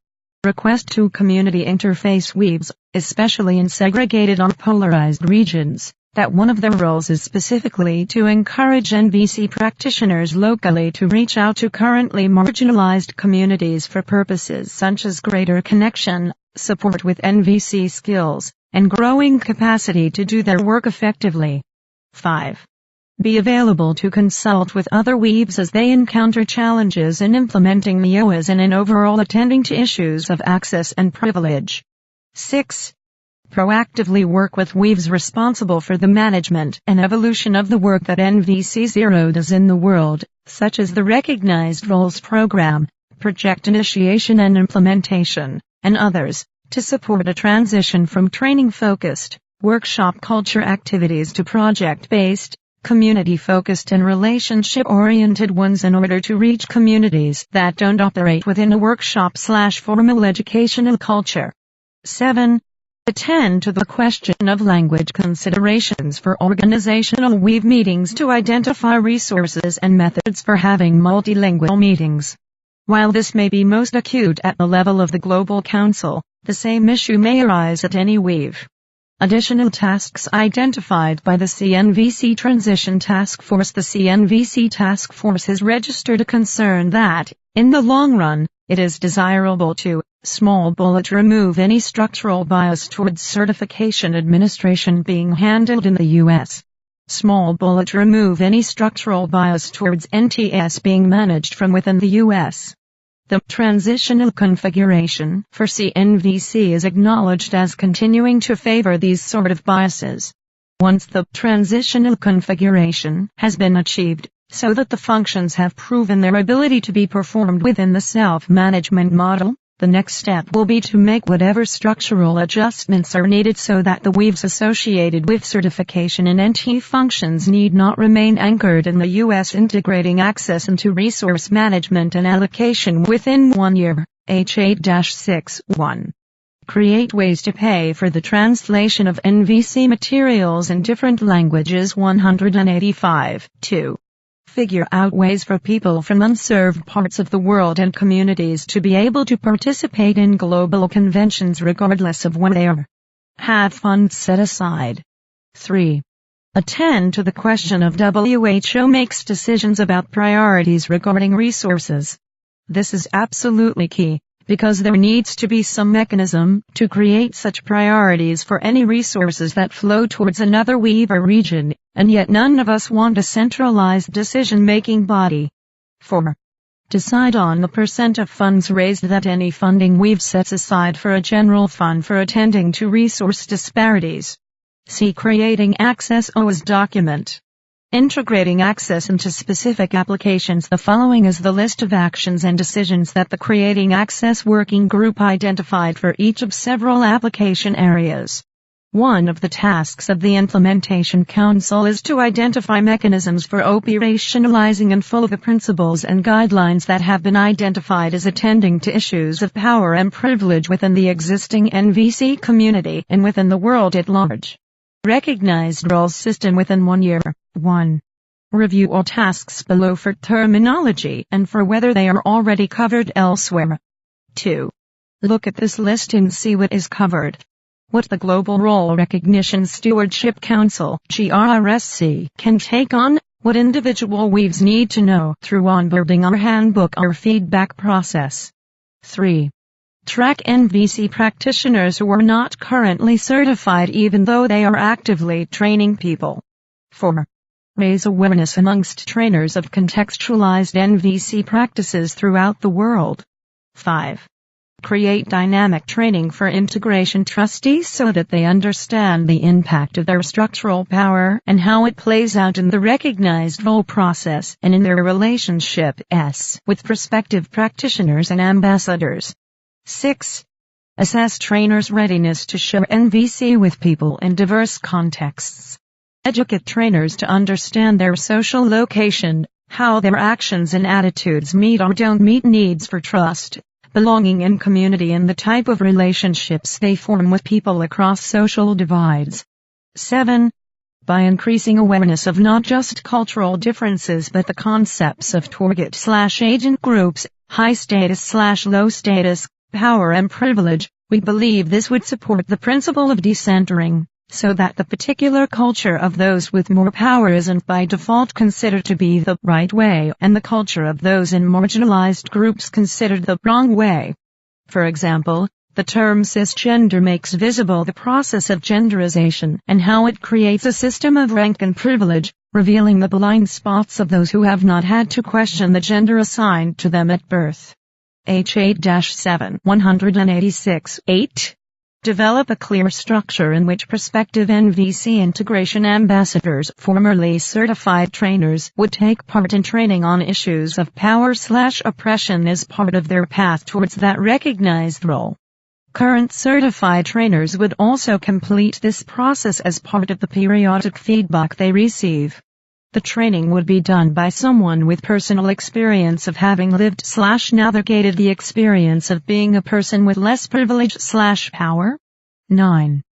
Request to community interface weaves, especially in segregated or polarized regions, that one of their roles is specifically to encourage NVC practitioners locally to reach out to currently marginalized communities for purposes such as greater connection, support with NVC skills, and growing capacity to do their work effectively. 5. Be available to consult with other weaves as they encounter challenges in implementing the OAS and in overall attending to issues of access and privilege. 6. Proactively work with weaves responsible for the management and evolution of the work that NVC 0 does in the world, such as the Recognized Roles Program, project initiation and implementation, and others, to support a transition from training-focused, workshop culture activities to project-based, community-focused and relationship-oriented ones in order to reach communities that don't operate within a workshop/formal educational culture. 7. Attend to the question of language considerations for organizational weave meetings to identify resources and methods for having multilingual meetings. While this may be most acute at the level of the Global Council, the same issue may arise at any weave. Additional tasks identified by the CNVC Transition Task Force. The CNVC Task Force has registered a concern that, in the long run, it is desirable to, small bullet, remove any structural bias towards certification administration being handled in the U.S. Small bullet, remove any structural bias towards NTS being managed from within the U.S. The transitional configuration for CNVC is acknowledged as continuing to favor these sort of biases. Once the transitional configuration has been achieved, so that the functions have proven their ability to be performed within the self-management model, the next step will be to make whatever structural adjustments are needed so that the weaves associated with certification and NT functions need not remain anchored in the U.S. Integrating access into resource management and allocation within 1 year, H8-6-1. Create ways to pay for the translation of NVC materials in different languages. 185. 2. Figure out ways for people from unserved parts of the world and communities to be able to participate in global conventions regardless of where they are. Have funds set aside. 3. Attend to the question of WHO makes decisions about priorities regarding resources. This is absolutely key, because there needs to be some mechanism to create such priorities for any resources that flow towards another weave or region, and yet none of us want a centralized decision-making body. 4. Decide on the % of funds raised that any funding weave sets aside for a general fund for attending to resource disparities. See Creating Access OAS document. Integrating access into specific applications. The following is the list of actions and decisions that the Creating Access Working Group identified for each of several application areas. One of the tasks of the Implementation Council is to identify mechanisms for operationalizing and follow the principles and guidelines that have been identified as attending to issues of power and privilege within the existing NVC community and within the world at large. Recognized roles system within 1 year. 1. Review all tasks below for terminology and for whether they are already covered elsewhere. 2. Look at this list and see what is covered. What the Global Role Recognition Stewardship Council (GRSC) can take on, what individual weaves need to know through onboarding or handbook or feedback process. 3. Track NVC practitioners who are not currently certified even though they are actively training people. 4. Raise awareness amongst trainers of contextualized NVC practices throughout the world. 5. Create dynamic training for integration trustees so that they understand the impact of their structural power and how it plays out in the recognized role process and in their relationships with prospective practitioners and ambassadors. 6. Assess trainers' readiness to share NVC with people in diverse contexts. Educate trainers to understand their social location, how their actions and attitudes meet or don't meet needs for trust, belonging and community, and the type of relationships they form with people across social divides. 7. By increasing awareness of not just cultural differences but the concepts of target/agent groups, high status/low status, power and privilege, we believe this would support the principle of decentering, so that the particular culture of those with more power isn't by default considered to be the right way and the culture of those in marginalized groups considered the wrong way. For example, the term cisgender makes visible the process of genderization and how it creates a system of rank and privilege, revealing the blind spots of those who have not had to question the gender assigned to them at birth. H8-7 186 8. Develop a clear structure in which prospective NVC integration ambassadors, formerly certified trainers, would take part in training on issues of power/oppression as part of their path towards that recognized role. Current certified trainers would also complete this process as part of the periodic feedback they receive. The training would be done by someone with personal experience of having lived/navigated the experience of being a person with less privilege/power. 9.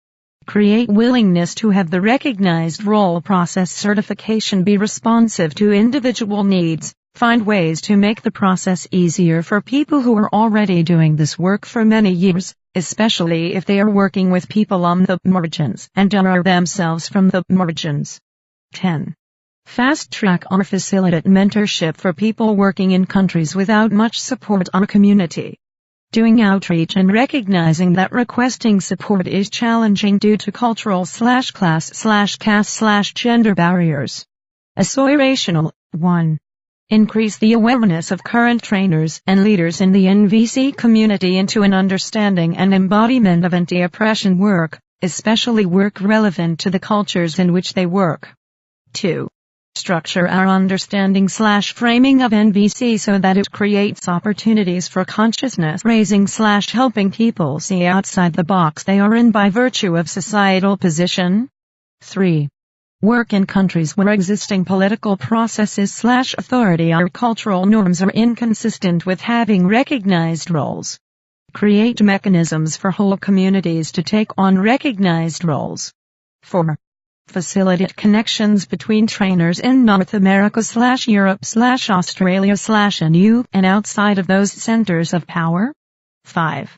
Create willingness to have the recognized role process certification be responsive to individual needs. Find ways to make the process easier for people who are already doing this work for many years, especially if they are working with people on the margins and are themselves from the margins. 10. Fast-track or facilitate mentorship for people working in countries without much support or community. Doing outreach and recognizing that requesting support is challenging due to cultural/class/caste/gender barriers. Aspirational. 1. Increase the awareness of current trainers and leaders in the NVC community into an understanding and embodiment of anti-oppression work, especially work relevant to the cultures in which they work. 2. Structure our understanding/framing of NVC so that it creates opportunities for consciousness raising/helping people see outside the box they are in by virtue of societal position. 3. Work in countries where existing political processes/authority or cultural norms are inconsistent with having recognized roles. Create mechanisms for whole communities to take on recognized roles. 4. Facilitate connections between trainers in North America/Europe/Australia/NU and outside of those centers of power. 5.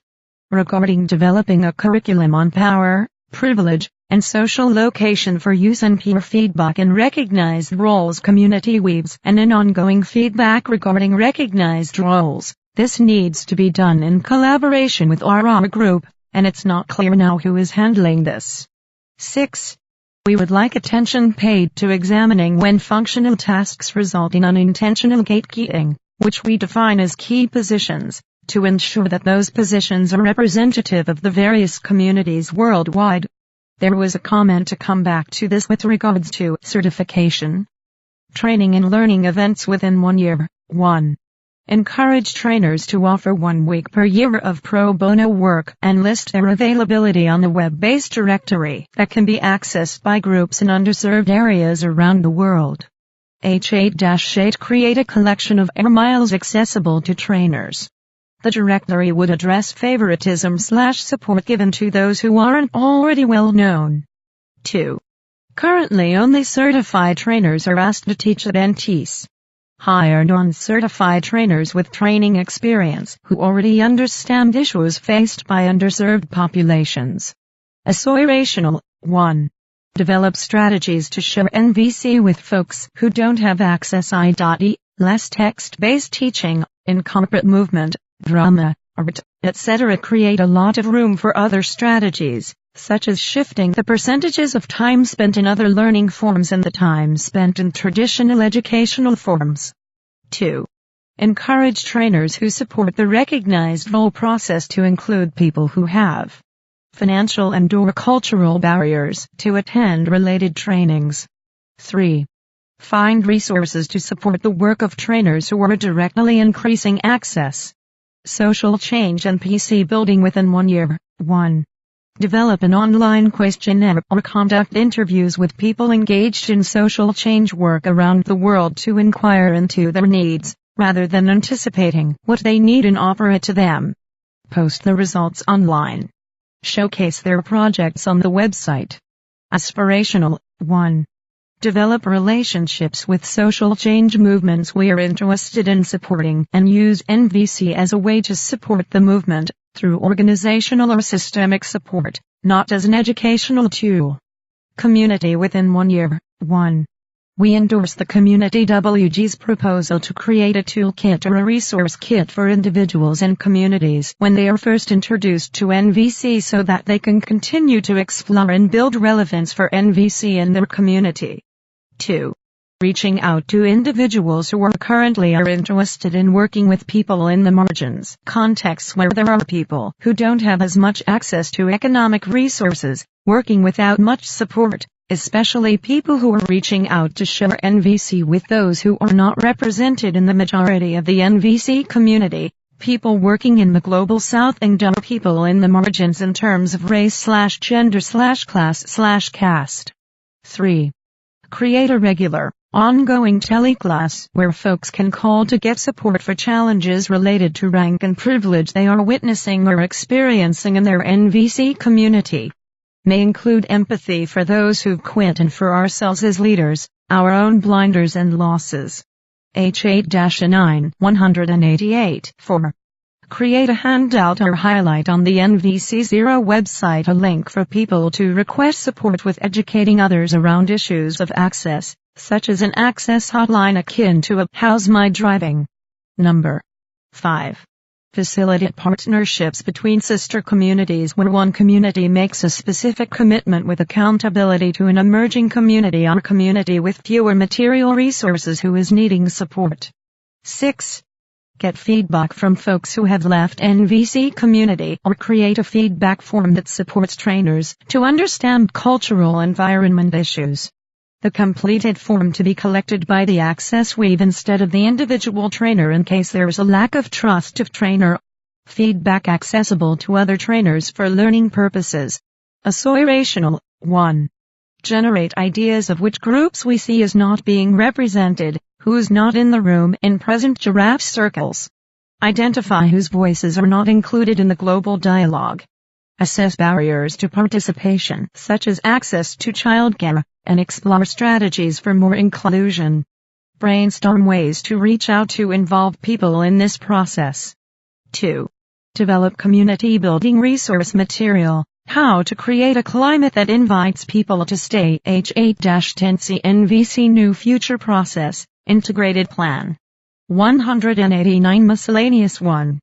Regarding developing a curriculum on power, privilege, and social location for use and peer feedback in recognized roles community weaves and in ongoing feedback regarding recognized roles, this needs to be done in collaboration with our group, and it's not clear now who is handling this. 6. We would like attention paid to examining when functional tasks result in unintentional gatekeeping, which we define as key positions, to ensure that those positions are representative of the various communities worldwide. There was a comment to come back to this with regards to certification. Training and learning events within 1 year. 1. Encourage trainers to offer 1 week per year of pro bono work and list their availability on a web-based directory that can be accessed by groups in underserved areas around the world. H8-8 Create a collection of air miles accessible to trainers. The directory would address favoritism/support given to those who aren't already well known. 2. Currently only certified trainers are asked to teach at NTS. Hire non-certified trainers with training experience who already understand issues faced by underserved populations. Aspirational. 1. Develop strategies to share NVC with folks who don't have access i.e., less text-based teaching, in corporate movement, drama, art, etc. Create a lot of room for other strategies, such as shifting the percentages of time spent in other learning forms and the time spent in traditional educational forms. 2. Encourage trainers who support the recognized role process to include people who have financial and/or cultural barriers to attend related trainings. 3. Find resources to support the work of trainers who are directly increasing access. Social change and PC building within 1 year. 1. Develop an online questionnaire or conduct interviews with people engaged in social change work around the world to inquire into their needs, rather than anticipating what they need and offer it to them. Post the results online. Showcase their projects on the website. Aspirational. 1. Develop relationships with social change movements we are interested in supporting and use NVC as a way to support the movement, through organizational or systemic support, not as an educational tool. Community within 1 year. 1. We endorse the Community WG's proposal to create a toolkit or a resource kit for individuals and communities when they are first introduced to NVC so that they can continue to explore and build relevance for NVC in their community. 2. reaching out to individuals who currently are interested in working with people in the margins, contexts where there are people who don't have as much access to economic resources, working without much support, especially people who are reaching out to share NVC with those who are not represented in the majority of the NVC community, people working in the global south and other people in the margins in terms of race/gender/class/caste. 3. Create a regular, ongoing teleclass where folks can call to get support for challenges related to rank and privilege they are witnessing or experiencing in their NVC community. May include empathy for those who've quit and for ourselves as leaders, our own blinders and losses. H8-9 188 4. Create a handout or highlight on the NVC0 website, a link for people to request support with educating others around issues of access, such as an access hotline akin to a How's My Driving? Number 5. Facilitate partnerships between sister communities where one community makes a specific commitment with accountability to an emerging community or community with fewer material resources who is needing support. 6. Get feedback from folks who have left NVC community or create a feedback form that supports trainers to understand cultural environment issues. The completed form to be collected by the Access Weave instead of the individual trainer in case there is a lack of trust of trainer. Feedback accessible to other trainers for learning purposes. Associational. 1. Generate ideas of which groups we see as not being represented, who's not in the room in present giraffe circles. Identify whose voices are not included in the global dialogue. Assess barriers to participation, such as access to childcare, and explore strategies for more inclusion. Brainstorm ways to reach out to involve people in this process. 2. Develop community-building resource material, how to create a climate that invites people to stay. H8-10 CNVC New Future Process, Integrated Plan. 189 Miscellaneous 1.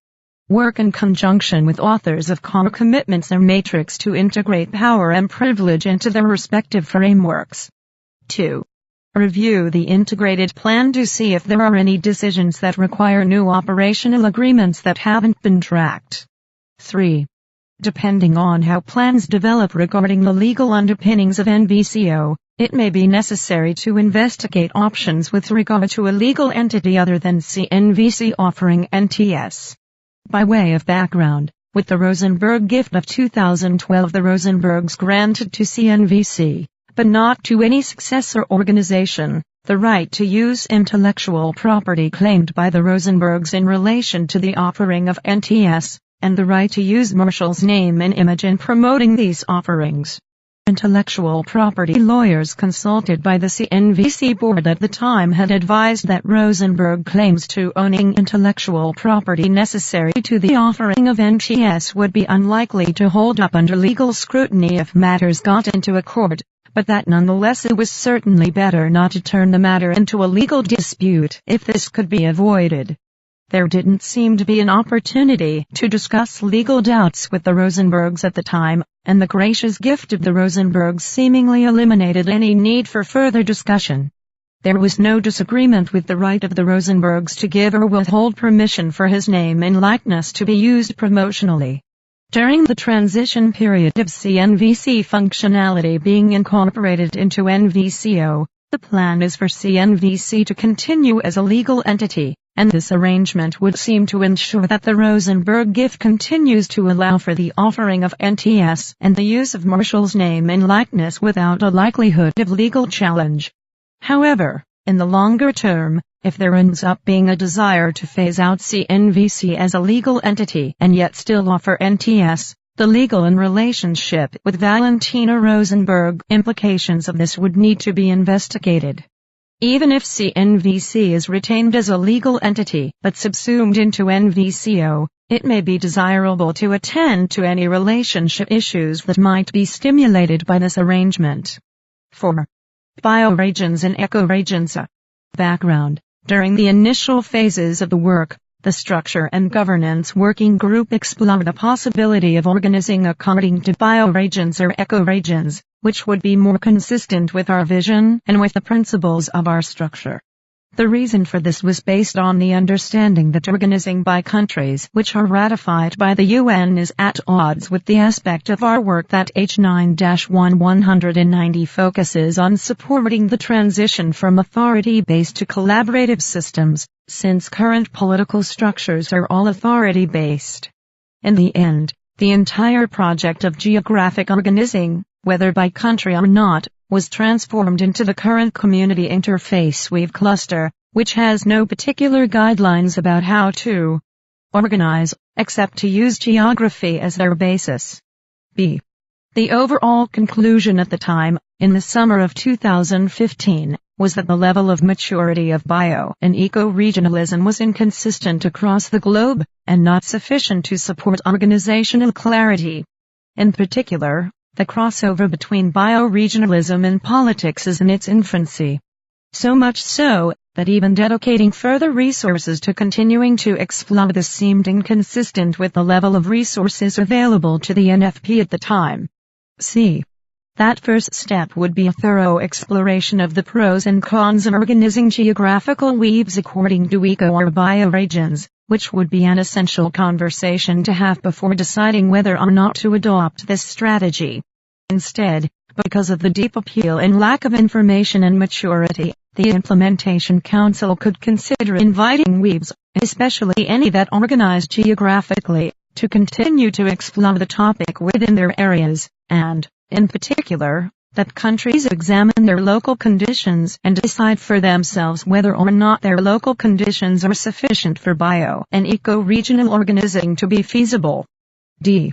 Work in conjunction with authors of core commitments or matrix to integrate power and privilege into their respective frameworks. 2. Review the integrated plan to see if there are any decisions that require new operational agreements that haven't been tracked. 3. Depending on how plans develop regarding the legal underpinnings of NVCO, it may be necessary to investigate options with regard to a legal entity other than CNVC offering NTS. By way of background, with the Rosenberg Gift of 2012, the Rosenbergs granted to CNVC, but not to any successor organization, the right to use intellectual property claimed by the Rosenbergs in relation to the offering of NTS, and the right to use Marshall's name and image in promoting these offerings. Intellectual property lawyers consulted by the CNVC board at the time had advised that Rosenberg claims to owning intellectual property necessary to the offering of NTS would be unlikely to hold up under legal scrutiny if matters got into a court, but that nonetheless it was certainly better not to turn the matter into a legal dispute if this could be avoided. There didn't seem to be an opportunity to discuss legal doubts with the Rosenbergs at the time, and the gracious gift of the Rosenbergs seemingly eliminated any need for further discussion. There was no disagreement with the right of the Rosenbergs to give or withhold permission for his name and likeness to be used promotionally. During the transition period of CNVC functionality being incorporated into NVCO, the plan is for CNVC to continue as a legal entity, and this arrangement would seem to ensure that the Rosenberg Gift continues to allow for the offering of NTS and the use of Marshall's name and likeness without a likelihood of legal challenge. However, in the longer term, if there ends up being a desire to phase out CNVC as a legal entity and yet still offer NTS, the legal and relationship with Valentina Rosenberg implications of this would need to be investigated. Even if CNVC is retained as a legal entity but subsumed into NVCO, it may be desirable to attend to any relationship issues that might be stimulated by this arrangement. 4. Bioregions and ecoregions. Background. During the initial phases of the work, The Structure and Governance Working Group explored the possibility of organizing according to bioregions or ecoregions, which would be more consistent with our vision and with the principles of our structure. The reason for this was based on the understanding that organizing by countries which are ratified by the UN is at odds with the aspect of our work that H9-190 focuses on supporting the transition from authority-based to collaborative systems, since current political structures are all authority-based. In the end, the entire project of geographic organizing, whether by country or not, was transformed into the current community interface Weave cluster, which has no particular guidelines about how to organize, except to use geography as their basis. B. The overall conclusion at the time, in the summer of 2015, was that the level of maturity of bio and eco-regionalism was inconsistent across the globe, and not sufficient to support organizational clarity. In particular, the crossover between bioregionalism and politics is in its infancy. So much so, that even dedicating further resources to continuing to explore this seemed inconsistent with the level of resources available to the NFP at the time. C. That first step would be a thorough exploration of the pros and cons of organizing geographical weaves according to eco or bioregions, which would be an essential conversation to have before deciding whether or not to adopt this strategy. Instead, because of the deep appeal and lack of information and maturity, the Implementation Council could consider inviting weaves, especially any that organize geographically, to continue to explore the topic within their areas, and, in particular, that countries examine their local conditions and decide for themselves whether or not their local conditions are sufficient for bio and eco-regional organizing to be feasible. D.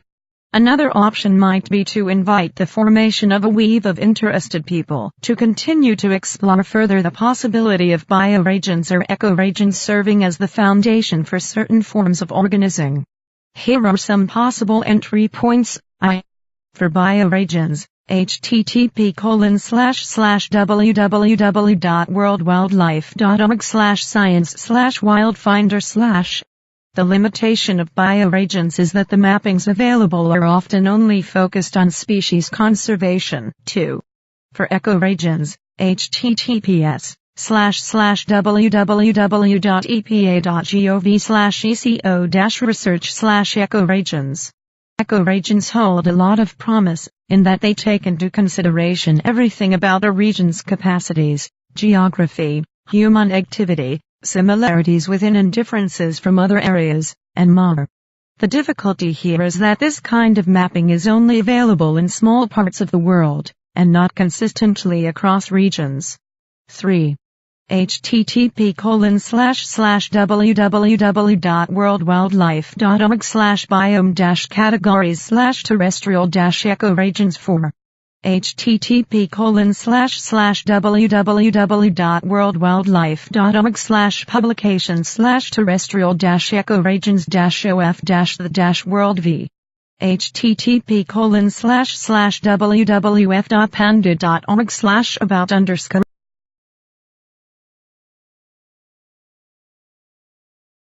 Another option might be to invite the formation of a weave of interested people to continue to explore further the possibility of bioregions or ecoregions serving as the foundation for certain forms of organizing. Here are some possible entry points. I. For bioregions, http://www.worldwildlife.org/science/wildfinder/. The limitation of bioregions is that the mappings available are often only focused on species conservation. 2. For ecoregions, https://www.epa.gov/eco-research/ecoregions. Ecoregions hold a lot of promise, in that they take into consideration everything about a region's capacities, geography, human activity, similarities within and differences from other areas, and more. The difficulty here is that this kind of mapping is only available in small parts of the world, and not consistently across regions. 3. http://www.worldwildlife.org/biome-categories/terrestrial-ecoregions. 4. http://www.worldwildlife.org/publications/terrestrial-ecoregions-of-the-world v. http://www.panda.org/about_.